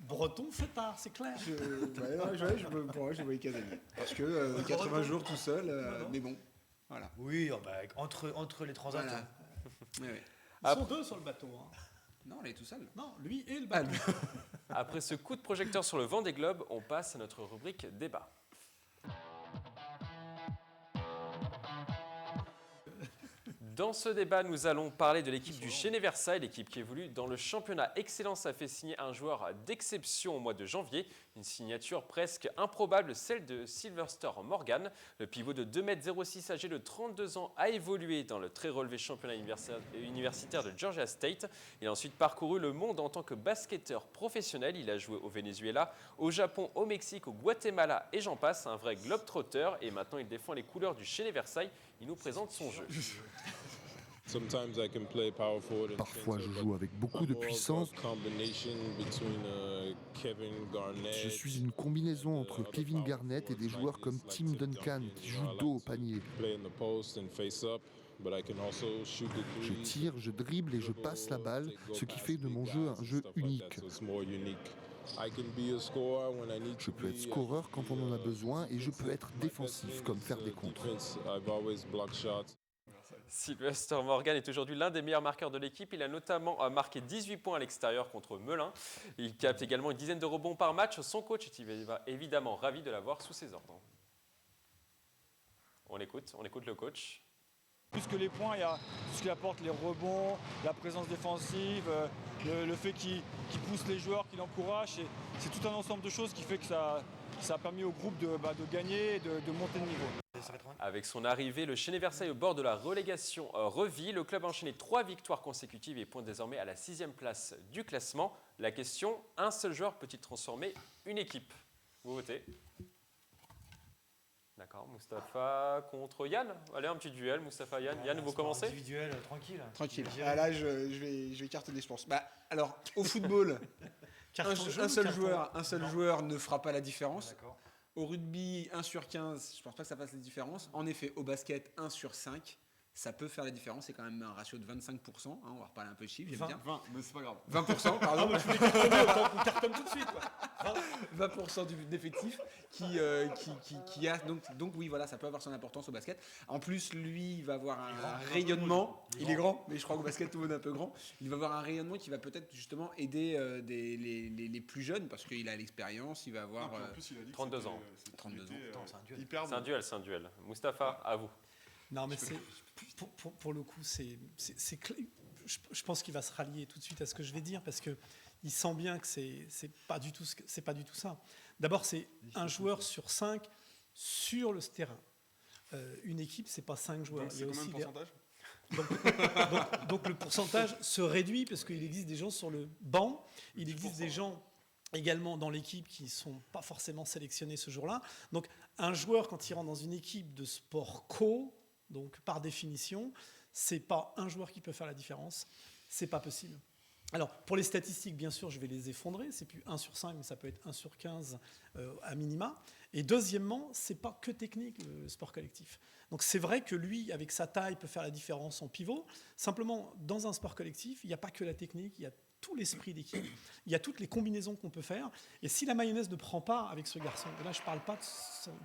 Speaker 3: Breton fêtard, c'est clair.
Speaker 4: je voyais casanier. Parce que 80 jours tout seul, mais bon, voilà.
Speaker 5: Oui, oh, bah, entre les transats.
Speaker 4: Voilà.
Speaker 5: hein.
Speaker 4: Ouais, ouais.
Speaker 3: Ils sont deux sur le bateau. Hein.
Speaker 4: Non, elle est tout seul.
Speaker 3: Non, lui et le bateau.
Speaker 1: Après ce coup de projecteur sur le Vendée Globe, on passe à notre rubrique débat. Dans ce débat, nous allons parler de l'équipe du Chénet-Versailles, l'équipe qui évolue dans le championnat. Excellence a fait signer un joueur d'exception au mois de janvier. Une signature presque improbable, celle de Sylvester Morgan. Le pivot de 2,06 m âgé de 32 ans a évolué dans le très relevé championnat universitaire de Georgia State. Il a ensuite parcouru le monde en tant que basketteur professionnel. Il a joué au Venezuela, au Japon, au Mexique, au Guatemala et j'en passe. Un vrai globe-trotter et maintenant il défend les couleurs du Chénet-Versailles. Il nous présente son jeu.
Speaker 10: Parfois, je joue avec beaucoup de puissance. Je suis une combinaison entre Kevin Garnett et des joueurs comme Tim Duncan qui jouent dos au panier. Je tire, je dribble et je passe la balle, ce qui fait de mon jeu un jeu unique. Je peux être scoreur quand on en a besoin et je peux être défensif, comme faire des contres.
Speaker 1: Sylvester Morgan est aujourd'hui l'un des meilleurs marqueurs de l'équipe. Il a notamment marqué 18 points à l'extérieur contre Melun. Il capte également une dizaine de rebonds par match. Son coach est évidemment ravi de l'avoir sous ses ordres. On écoute le coach.
Speaker 11: Plus que les points, il y a tout ce qu'il apporte, les rebonds, la présence défensive, le fait qu'il pousse les joueurs, qu'il encourage. C'est tout un ensemble de choses qui fait que ça a permis au groupe de gagner et de monter de niveau.
Speaker 1: Avec son arrivée, le Chénet-Versailles au bord de la relégation revit. Le club a enchaîné 3 victoires consécutives et pointe désormais à la 6e place du classement. La question, un seul joueur peut-il transformer une équipe? Vous votez. D'accord, Mustapha contre Yann. Allez, un petit duel, Mustapha, Yann. Yann, vous commencez?
Speaker 5: Individuel, tranquille.
Speaker 4: Tranquille. Ah, là, je vais cartonner, je pense. Alors, au football, un seul joueur ne fera pas la différence. Au rugby, 1 sur 15, je ne pense pas que ça fasse la différence. En effet, au basket, 1 sur 5, ça peut faire la différence. C'est quand même un ratio de 25%. On va reparler un peu de chiffres, j'aime bien.
Speaker 2: 20, mais c'est pas grave.
Speaker 4: 20%, pardon.
Speaker 3: Je voulais cartonner, autant qu'on cartonne tout de suite. Quoi.
Speaker 4: 20% d'effectif qui a donc oui, voilà, ça peut avoir son importance au basket. En plus, lui, il va avoir un rayonnement. Il est grand, mais je crois qu'au basket tout le monde est un peu grand. Il va avoir un rayonnement qui va peut-être justement aider les plus jeunes parce qu'il a l'expérience. Il va avoir
Speaker 2: En plus, il a dit que
Speaker 1: 32 ans.
Speaker 4: 32 ans.
Speaker 1: C'est un duel. Mustapha, à vous.
Speaker 3: Non, mais pour le coup, c'est clair. Je pense qu'il va se rallier tout de suite à ce que je vais dire parce que il sent bien que c'est pas du tout ça. D'abord, c'est un joueur sur 5 sur le terrain. Une équipe, c'est pas 5 joueurs.
Speaker 2: Donc, c'est combien de pourcentage
Speaker 3: donc le pourcentage se réduit parce qu'il existe des gens sur le banc, il existe des gens également dans l'équipe qui ne sont pas forcément sélectionnés ce jour-là. Donc un joueur, quand il rentre dans une équipe de sport co, donc par définition, c'est pas un joueur qui peut faire la différence, c'est pas possible. Alors, pour les statistiques, bien sûr, je vais les effondrer. C'est plus 1 sur 5, mais ça peut être 1 sur 15 à minima. Et deuxièmement, c'est pas que technique, le sport collectif. Donc, c'est vrai que lui, avec sa taille, peut faire la différence en pivot. Simplement, dans un sport collectif, il n'y a pas que la technique, il y a tout l'esprit d'équipe, il y a toutes les combinaisons qu'on peut faire. Et si la mayonnaise ne prend pas avec ce garçon, et là, je ne parle pas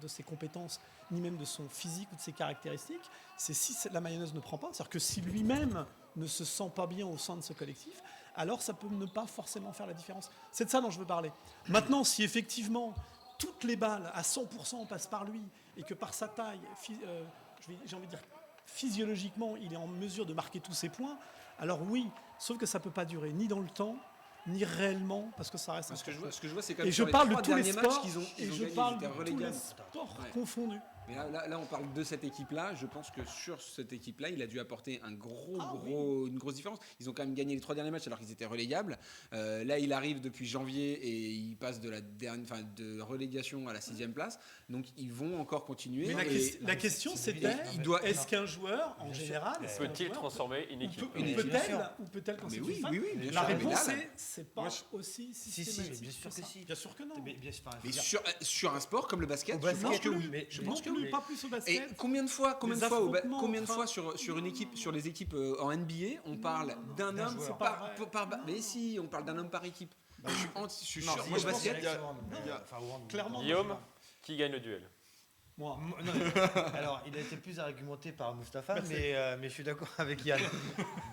Speaker 3: de ses compétences, ni même de son physique ou de ses caractéristiques, c'est si la mayonnaise ne prend pas, c'est-à-dire que si lui-même ne se sent pas bien au sein de ce collectif, alors ça peut ne pas forcément faire la différence. C'est de ça dont je veux parler. Maintenant, si effectivement, toutes les balles à 100% passent par lui, et que par sa taille, j'ai envie de dire physiologiquement, il est en mesure de marquer tous ses points, alors oui, sauf que ça ne peut pas durer ni dans le temps, ni réellement, parce que ça reste un sport.
Speaker 4: Ce que je vois, c'est quand même
Speaker 3: et
Speaker 4: sur
Speaker 3: je parle
Speaker 4: les
Speaker 3: de
Speaker 4: 3
Speaker 3: tous les
Speaker 4: derniers
Speaker 3: sports,
Speaker 4: matchs qu'ils ont
Speaker 3: et je
Speaker 4: gagnés,
Speaker 3: parle
Speaker 4: ils étaient
Speaker 3: de tous les
Speaker 4: relégables.
Speaker 3: sports
Speaker 4: Ouais.
Speaker 3: confondus.
Speaker 4: Mais là, on parle de cette équipe-là. Je pense que sur cette équipe-là, il a dû apporter une grosse différence. Ils ont quand même gagné les 3 derniers matchs alors qu'ils étaient relégables. Là, il arrive depuis janvier et il passe de relégation à la 6e place. Donc, ils vont encore continuer.
Speaker 3: Mais la question, c'était est-ce qu'un joueur, en général,
Speaker 1: peut-il transformer une équipe?
Speaker 3: Ou peut-elle quand c'est une femme?
Speaker 4: bien
Speaker 3: La
Speaker 4: sûr.
Speaker 3: réponse est c'est pas aussi systématique.
Speaker 5: Si, bien sûr que si.
Speaker 3: Bien sûr que non.
Speaker 4: Mais sur un sport comme le basket, je pense que oui.
Speaker 5: Mais je
Speaker 3: Non
Speaker 5: pense que
Speaker 3: plus, pas plus au basket.
Speaker 4: Et combien de fois
Speaker 3: affrontements
Speaker 4: sur une équipe, sur les équipes en NBA, on parle d'un homme
Speaker 3: joueur.
Speaker 4: par mais si, on parle d'un homme par équipe. Je suis sûr.
Speaker 2: Non,
Speaker 4: Moi,
Speaker 2: je
Speaker 4: le
Speaker 2: pense qu'il
Speaker 4: basket,
Speaker 2: y a-
Speaker 3: Clairement.
Speaker 1: Guillaume, qui gagne le duel?
Speaker 3: Moi.
Speaker 5: Non, alors, il a été plus argumenté par Mustapha, mais je suis d'accord avec Yann.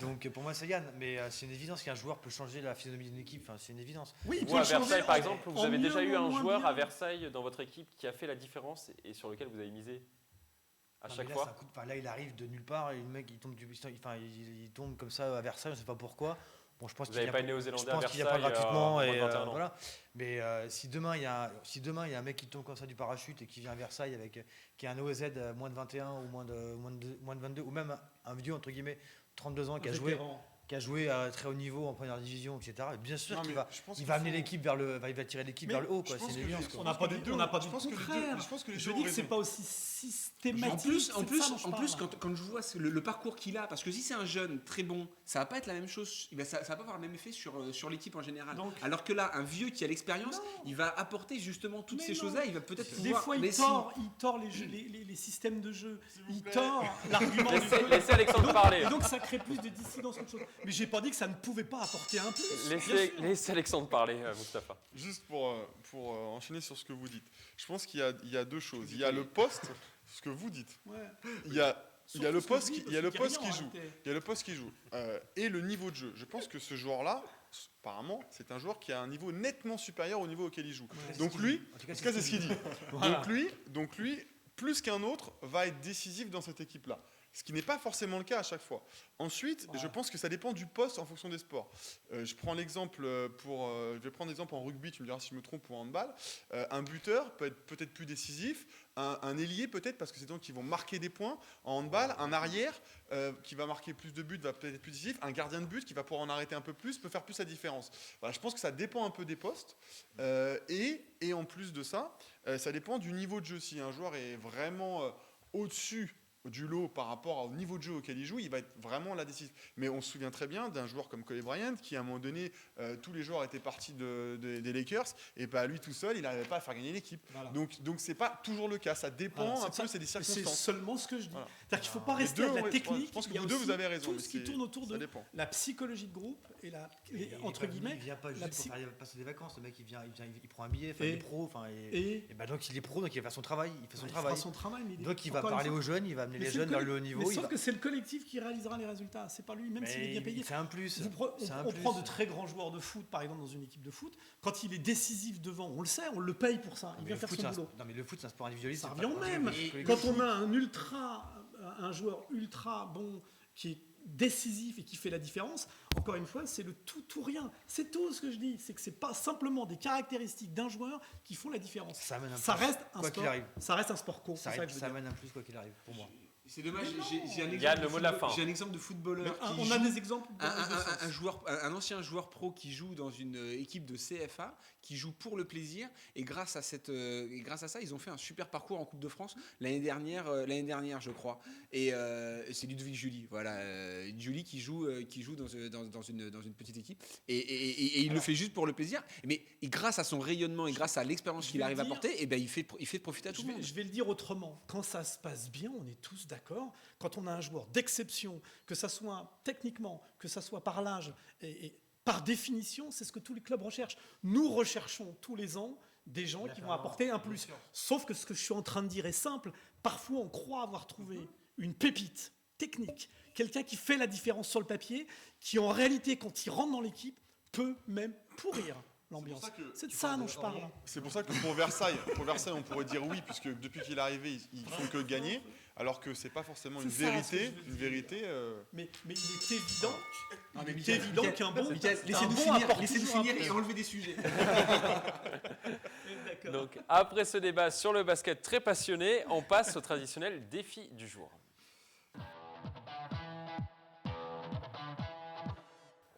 Speaker 5: Donc, pour moi, c'est Yann. Mais c'est une évidence qu'un joueur peut changer la physionomie d'une équipe. Enfin, c'est une évidence.
Speaker 3: Oui, il
Speaker 1: Vous,
Speaker 3: peut
Speaker 1: à
Speaker 3: le changer
Speaker 1: Versailles, par exemple, vous
Speaker 3: en
Speaker 1: avez déjà
Speaker 3: mieux
Speaker 1: eu
Speaker 3: ou en
Speaker 1: un
Speaker 3: moins
Speaker 1: joueur
Speaker 3: bien.
Speaker 1: à Versailles dans votre équipe qui a fait la différence et sur lequel vous avez misé? à
Speaker 5: Non,
Speaker 1: chaque
Speaker 5: mais là,
Speaker 1: fois.
Speaker 5: c'est un coup de- là, il arrive de nulle part et le mec, il tombe comme ça à Versailles, on ne sait pas pourquoi. Bon, je pense
Speaker 1: Vous
Speaker 5: qu'il
Speaker 1: n'avez
Speaker 5: vient
Speaker 1: pas une Néo-Zélandais à
Speaker 5: je pense qu'il vient pas
Speaker 1: Versailles
Speaker 5: gratuitement.
Speaker 1: à
Speaker 5: Et,
Speaker 1: moins de 21 ans.
Speaker 5: voilà. Mais si demain il y a un mec qui tombe comme ça du parachute et qui vient à Versailles qui a un OZ à moins de 21 ou moins de 22, ou même un vieux entre guillemets 32 ans qui a joué à très haut niveau en première division, etc. Bien sûr
Speaker 2: Non,
Speaker 5: qu'il
Speaker 2: mais
Speaker 5: va,
Speaker 2: je pense
Speaker 5: il
Speaker 2: qu'il
Speaker 5: va amener
Speaker 2: faut-
Speaker 5: l'équipe il va tirer l'équipe
Speaker 2: Mais
Speaker 5: vers le haut,
Speaker 2: je
Speaker 5: quoi.
Speaker 2: pense
Speaker 5: C'est
Speaker 2: que
Speaker 5: une évidence,
Speaker 2: les-
Speaker 5: quoi.
Speaker 3: On n'a pas dit
Speaker 2: je
Speaker 3: contraire.
Speaker 2: pense que les
Speaker 3: Je
Speaker 2: deux
Speaker 3: dis
Speaker 2: ont
Speaker 3: que c'est
Speaker 2: raison.
Speaker 3: pas aussi systématique.
Speaker 4: En plus,
Speaker 3: c'est de ça dont je
Speaker 4: en plus
Speaker 3: parle.
Speaker 4: quand je vois le parcours qu'il a, parce que si c'est un jeune très bon, ça va pas être la même chose, ça va pas avoir le même effet sur l'équipe en général.
Speaker 3: Donc-
Speaker 4: Alors que là, un vieux qui a l'expérience, il va apporter justement toutes
Speaker 3: Mais
Speaker 4: ces
Speaker 3: non.
Speaker 4: choses-là, il va peut-être
Speaker 3: Des
Speaker 4: pouvoir.
Speaker 3: fois,
Speaker 4: mais
Speaker 3: il
Speaker 4: si.
Speaker 3: tord les systèmes de jeu. Il tord l'argument du
Speaker 1: Laissez Alexandre parler.
Speaker 3: Et donc, ça crée plus de dissidence qu'autre chose. Mais j'ai pas dit que ça ne pouvait pas apporter un plus.
Speaker 1: Laissez Alexandre parler, Mustapha.
Speaker 2: Juste pour enchaîner sur ce que vous dites, je pense qu'il y a deux choses. Il y a le poste, ce que vous dites.
Speaker 3: Ouais.
Speaker 2: Il y a le poste qui
Speaker 3: Il y a le poste qui
Speaker 2: joue. Il y a le poste qui joue. Et le niveau de jeu. Je pense que ce joueur-là, apparemment, c'est un joueur qui a un niveau nettement supérieur au niveau auquel il joue. Donc lui, en tout cas, c'est ce qu'il dit.
Speaker 3: Voilà.
Speaker 2: Donc lui, plus qu'un autre, va être décisif dans cette équipe-là. Ce qui n'est pas forcément le cas à chaque fois. Ensuite, je pense que ça dépend du poste en fonction des sports. Je prends l'exemple je vais prendre l'exemple en rugby, tu me diras si je me trompe, ou en handball. Un buteur peut être peut-être plus décisif, un ailier peut-être parce que c'est donc qu'ils vont marquer des points. En handball, un arrière qui va marquer plus de buts va peut-être être plus décisif. Un gardien de but qui va pouvoir en arrêter un peu plus peut faire plus la différence. Voilà, je pense que ça dépend un peu des postes. Et en plus de ça, ça dépend du niveau de jeu. Si un joueur est vraiment au-dessus du lot par rapport au niveau de jeu auquel il joue, il va être vraiment la décisive. Mais on se souvient très bien d'un joueur comme Kobe Bryant qui, à un moment donné, tous les joueurs étaient partis des Lakers et pas lui tout seul, il n'arrivait pas à faire gagner l'équipe.
Speaker 3: Voilà.
Speaker 2: Donc c'est pas toujours le cas. Ça dépend
Speaker 3: Voilà,
Speaker 2: un peu, c'est des
Speaker 3: C'est
Speaker 2: circonstances.
Speaker 3: seulement ce que je dis.
Speaker 2: Voilà.
Speaker 3: C'est-à-dire qu'il ne faut pas
Speaker 2: Les
Speaker 3: rester
Speaker 2: deux,
Speaker 3: à la
Speaker 2: ouais,
Speaker 3: technique.
Speaker 2: je pense que
Speaker 3: il y a
Speaker 2: vous deux,
Speaker 3: aussi
Speaker 2: vous avez raison,
Speaker 3: Tout
Speaker 2: mais
Speaker 3: ce qui
Speaker 2: c'est-
Speaker 3: tourne autour
Speaker 2: ça
Speaker 3: de
Speaker 2: dépend.
Speaker 3: la psychologie de groupe et entre guillemets.
Speaker 5: Il vient pas
Speaker 3: la
Speaker 5: juste
Speaker 3: psy-
Speaker 5: pour faire passer des vacances. Le mec, il prend un billet, enfin,
Speaker 3: Et-
Speaker 5: il est pro,
Speaker 3: et-
Speaker 5: bah, donc il est pro, donc il va faire son travail. Il fait son
Speaker 3: Il
Speaker 5: travail.
Speaker 3: fera son travail, mais
Speaker 5: Donc il va
Speaker 3: encore une
Speaker 5: parler
Speaker 3: fois-
Speaker 5: aux jeunes, il va amener
Speaker 3: Mais
Speaker 5: les
Speaker 3: c'est
Speaker 5: jeunes vers le haut niveau.
Speaker 3: Mais
Speaker 5: il
Speaker 3: sauf
Speaker 5: va-
Speaker 3: que c'est le collectif qui réalisera les résultats. C'est pas lui, même s'il est bien payé.
Speaker 5: C'est un plus.
Speaker 3: On prend de très grands joueurs de foot, par exemple, dans une équipe de foot. Quand il est décisif devant, on le sait, on le paye pour ça. Il vient faire son boulot.
Speaker 5: Non, mais le foot, c'est un sport individualiste.
Speaker 3: Ça
Speaker 5: c'est
Speaker 3: revient
Speaker 5: pas-
Speaker 3: au même.
Speaker 5: c'est
Speaker 3: Quand on a un joueur ultra bon qui est décisif et qui fait la différence, encore une fois, c'est le tout ou rien. C'est tout ce que je dis. C'est que c'est pas simplement des caractéristiques d'un joueur qui font la différence.
Speaker 5: Ça amène un
Speaker 3: Ça
Speaker 5: plus,
Speaker 3: reste un
Speaker 5: quoi qu'il
Speaker 3: sport.
Speaker 5: arrive.
Speaker 3: Ça reste un sport court.
Speaker 5: Ça
Speaker 3: c'est ça que je veux dire.
Speaker 5: amène un plus, quoi qu'il arrive, pour moi.
Speaker 4: C'est dommage, j'ai un
Speaker 1: Yann,
Speaker 4: exemple
Speaker 1: le
Speaker 4: de
Speaker 1: mot de la
Speaker 4: football-
Speaker 1: fin.
Speaker 4: j'ai un exemple de footballeur qui
Speaker 3: On
Speaker 4: joue-
Speaker 3: a des exemples. dans les deux sens.
Speaker 4: un ancien joueur pro qui joue dans une équipe de CFA, qui joue pour le plaisir, et grâce à ça, ils ont fait un super parcours en Coupe de France l'année dernière, je crois. Et c'est Ludovic Julie, voilà, Julie qui joue dans une petite équipe, et il le fait juste pour le plaisir. Mais grâce à son rayonnement et grâce à l'expérience qu'il
Speaker 3: vais
Speaker 4: arrive
Speaker 3: le
Speaker 4: à
Speaker 3: dire.
Speaker 4: porter, et ben il fait profiter à tout le monde.
Speaker 3: Je vais le dire autrement. Quand ça se passe bien, on est tous d'accord. Quand on a un joueur d'exception, que ça soit techniquement, que ça soit par l'âge, et par définition, c'est ce que tous les clubs recherchent. Nous recherchons tous les ans des gens qui vont apporter un plus. Sauf que ce que je suis en train de dire est simple. Parfois, on croit avoir trouvé une pépite technique, quelqu'un qui fait la différence sur le papier, qui en réalité, quand il rentre dans l'équipe, peut même pourrir l'ambiance. C'est de ça dont je parle.
Speaker 2: C'est pour ça que pour Versailles, on pourrait dire oui, puisque depuis qu'il est arrivé, ils font que gagner, alors que c'est pas forcément une
Speaker 3: C'est ça, ce que
Speaker 2: vérité.
Speaker 3: je veux
Speaker 2: Une
Speaker 3: dire.
Speaker 2: vérité.
Speaker 3: Mais il est évident,
Speaker 4: Non, mais
Speaker 3: il est évident qu'un bon,
Speaker 4: Mickaël,
Speaker 3: un
Speaker 4: laissez-nous
Speaker 3: bon
Speaker 4: finir,
Speaker 3: apporte
Speaker 4: laissez-nous
Speaker 3: toujours un
Speaker 4: finir
Speaker 3: plus.
Speaker 4: et enlever des sujets.
Speaker 3: D'accord.
Speaker 1: Donc, après ce débat sur le basket très passionné, on passe au traditionnel défi du jour.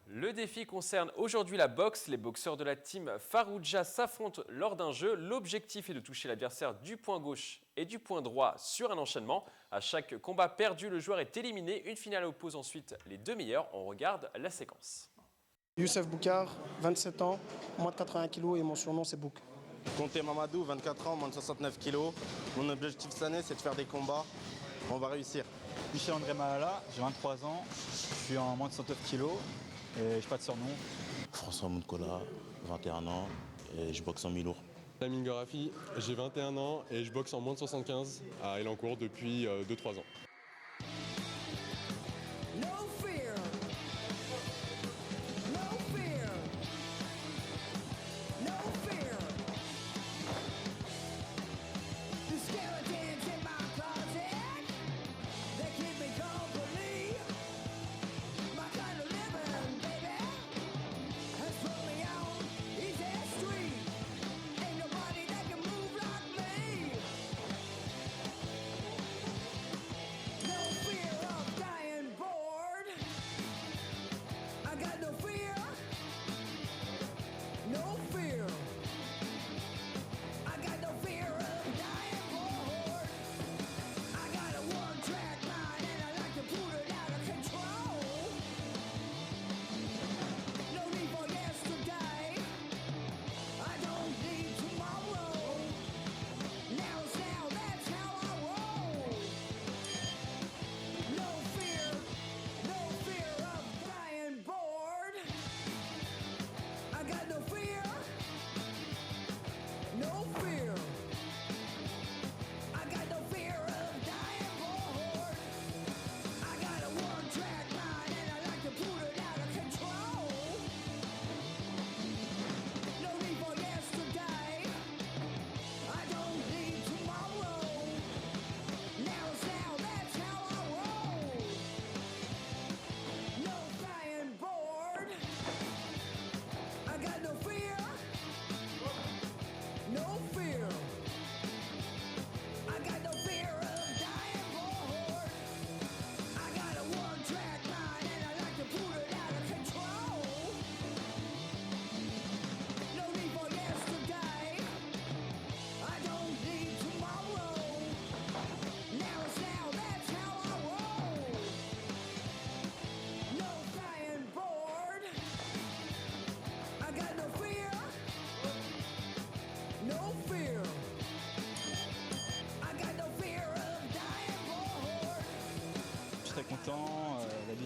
Speaker 1: Le défi concerne aujourd'hui la boxe. Les boxeurs de la team Farouja s'affrontent lors d'un jeu. L'objectif est de toucher l'adversaire du point gauche et du point droit sur un enchaînement. À chaque combat perdu, le joueur est éliminé. Une finale oppose ensuite les deux meilleurs. On regarde la séquence.
Speaker 12: Youssef Boukar, 27 ans, moins de 80 kg et mon surnom c'est Bouk.
Speaker 13: Comté Mamadou, 24 ans, moins de 69 kg. Mon objectif cette année, c'est de faire des combats. On va réussir.
Speaker 11: Michel André Malala, j'ai 23 ans, je suis en moins de 109 kg et je n'ai pas de surnom.
Speaker 14: François Mounkola, 21 ans, et je boxe en mi-lourd.
Speaker 15: Lamine Gorafi, j'ai 21 ans et je boxe en moins de 75 à Elancourt depuis 2-3 ans.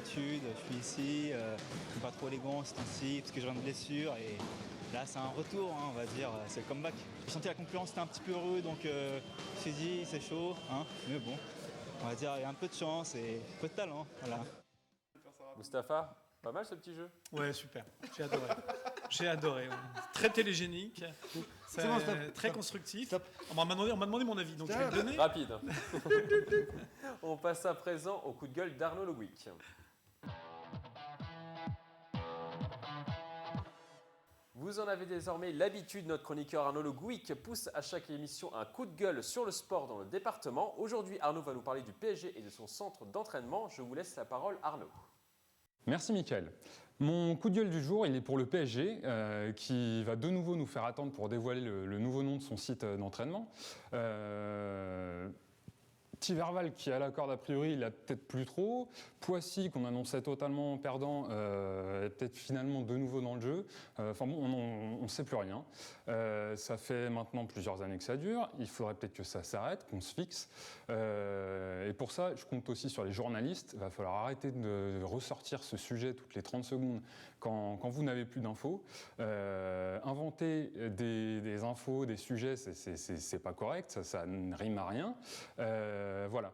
Speaker 16: l'habitude, je suis ici, je suis pas trop élégant ce temps-ci parce que je viens de blessure et là c'est un retour, hein, on va dire, c'est le comeback. J'ai senti la concurrence était un petit peu rude donc je me suis dit c'est chaud, hein, mais bon, on va dire il y a un peu de chance et un peu de talent, voilà.
Speaker 1: Mustapha, pas mal ce petit jeu.
Speaker 3: Ouais, super, j'ai adoré. J'ai adoré, ouais. Très télégénique,
Speaker 5: C'est bon, stop,
Speaker 3: très
Speaker 5: stop.
Speaker 3: constructif. On m'a demandé mon avis, donc je vais le donner.
Speaker 1: Rapide. On passe à présent au coup de gueule d'Arnaud Le Gouic. Vous en avez désormais l'habitude, notre chroniqueur Arnaud Le Gouic pousse à chaque émission un coup de gueule sur le sport dans le département. Aujourd'hui, Arnaud va nous parler du PSG et de son centre d'entraînement. Je vous laisse la parole, Arnaud.
Speaker 17: Merci Mickaël. Mon coup de gueule du jour, il est pour le PSG qui va de nouveau nous faire attendre pour dévoiler le nouveau nom de son site d'entraînement. Tiverval qui a la corde a priori, il a peut-être plus trop. Poissy qu'on annonçait totalement perdant, est peut-être finalement de nouveau dans le jeu. Enfin bon, on ne sait plus rien. Ça fait maintenant plusieurs années que ça dure. Il faudrait peut-être que ça s'arrête, qu'on se fixe. Et pour ça, je compte aussi sur les journalistes. Il va falloir arrêter de ressortir ce sujet toutes les 30 secondes quand vous n'avez plus d'infos. Inventer des infos, des sujets, c'est pas correct, ça ne rime à rien. Voilà.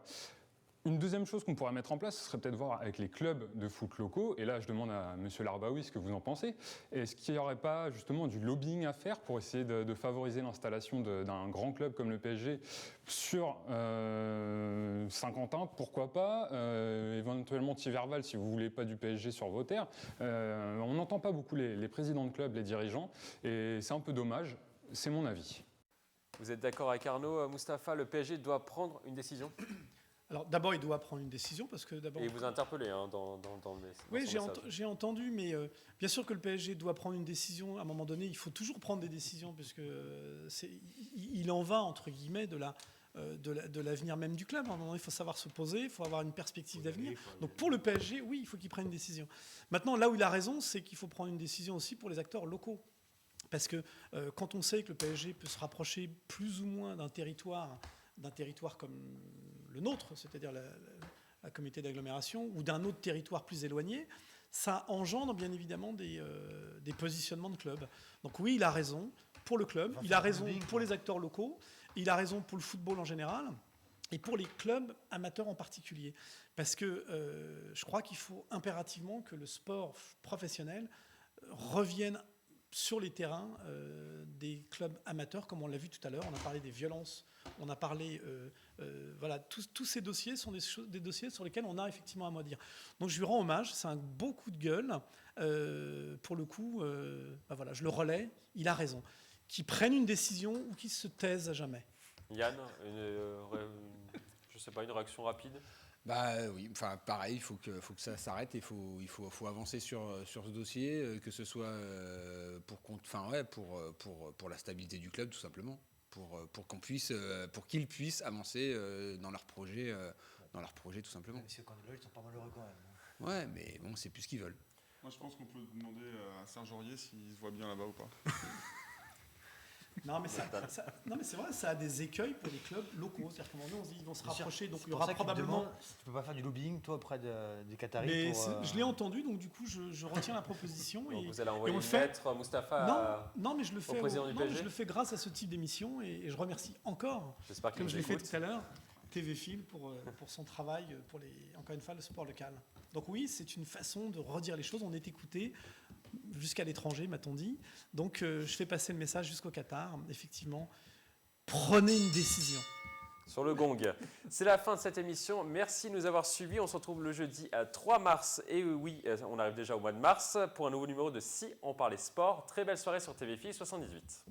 Speaker 17: Une deuxième chose qu'on pourrait mettre en place, ce serait peut-être voir avec les clubs de foot locaux, et là je demande à M. Larbaoui ce que vous en pensez, est-ce qu'il n'y aurait pas justement du lobbying à faire pour essayer de favoriser l'installation d'un grand club comme le PSG sur Saint-Quentin, pourquoi pas, éventuellement Tiverval si vous ne voulez pas du PSG sur vos terres. On n'entend pas beaucoup les présidents de clubs, les dirigeants, et c'est un peu dommage, c'est mon avis.
Speaker 1: Vous êtes d'accord avec Arnaud, Mustapha, le PSG doit prendre une décision?
Speaker 3: Alors d'abord, il doit prendre une décision parce que d'abord.
Speaker 1: Et vous interpellez hein, dans le message.
Speaker 3: Oui, j'ai entendu, mais bien sûr que le PSG doit prendre une décision. À un moment donné, il faut toujours prendre des décisions puisque il en va entre guillemets de l'avenir même du club. À un moment donné, il faut savoir se poser, il faut avoir une perspective d'avenir. Donc pour le PSG, oui, il faut qu'il prenne une décision. Maintenant, là où il a raison, c'est qu'il faut prendre une décision aussi pour les acteurs locaux. Parce que quand on sait que le PSG peut se rapprocher plus ou moins d'un territoire comme le nôtre, c'est-à-dire la communauté d'agglomération, ou d'un autre territoire plus éloigné, ça engendre bien évidemment des positionnements de clubs. Donc oui, il a raison pour le club, il a raison pour les acteurs locaux, il a raison pour le football en général, et pour les clubs amateurs en particulier. Parce que je crois qu'il faut impérativement que le sport professionnel revienne sur les terrains des clubs amateurs, comme on l'a vu tout à l'heure. On a parlé des violences, on a parlé... voilà, tous ces dossiers sont des dossiers sur lesquels on a effectivement un mot à dire. Donc je lui rends hommage, c'est un beau coup de gueule. Pour le coup, voilà, je le relais, il a raison. Qu'il prenne une décision ou qu'il se taise à jamais.
Speaker 1: Yann, je sais pas, une réaction rapide?
Speaker 4: Bah oui, enfin pareil, il faut que ça s'arrête, il faut avancer sur ce dossier, que ce soit pour la stabilité du club tout simplement, pour qu'ils puissent avancer dans leur projet tout simplement.
Speaker 5: Messieurs candidats, ils sont pas malheureux quand même.
Speaker 4: Ouais, mais bon, c'est plus ce qu'ils veulent.
Speaker 2: Moi je pense qu'on peut demander à Serge Aurier s'il se voit bien là-bas ou pas.
Speaker 3: Non mais c'est vrai, ça a des écueils pour les clubs locaux. C'est-à-dire qu'à un moment donné, on se dit ils vont se rapprocher, donc il y aura probablement...
Speaker 5: Tu peux pas faire du lobbying, toi, auprès des Qataris
Speaker 3: Mais je l'ai entendu, donc du coup, je retiens la proposition.
Speaker 1: Donc
Speaker 3: et,
Speaker 1: vous allez envoyer
Speaker 3: et on
Speaker 1: une
Speaker 3: le fait.
Speaker 1: lettre, Mustapha,
Speaker 3: non, mais je le fais,
Speaker 1: au président du
Speaker 3: non, mais
Speaker 1: PSG.
Speaker 3: je le fais grâce à ce type d'émission et je remercie encore,
Speaker 1: J'espère qu'il
Speaker 3: comme
Speaker 1: nous
Speaker 3: je l'ai fait
Speaker 1: écoute.
Speaker 3: tout à l'heure, TV Film pour son travail, encore une fois, le sport local. Donc oui, c'est une façon de redire les choses. On est écouté jusqu'à l'étranger, m'a-t-on dit. Donc je fais passer le message jusqu'au Qatar. Effectivement, prenez une décision.
Speaker 1: Sur le gong. C'est la fin de cette émission. Merci de nous avoir suivis. On se retrouve le jeudi 3 mars. Et oui, on arrive déjà au mois de mars pour un nouveau numéro de Si on parlait sport. Très belle soirée sur TVFI 78.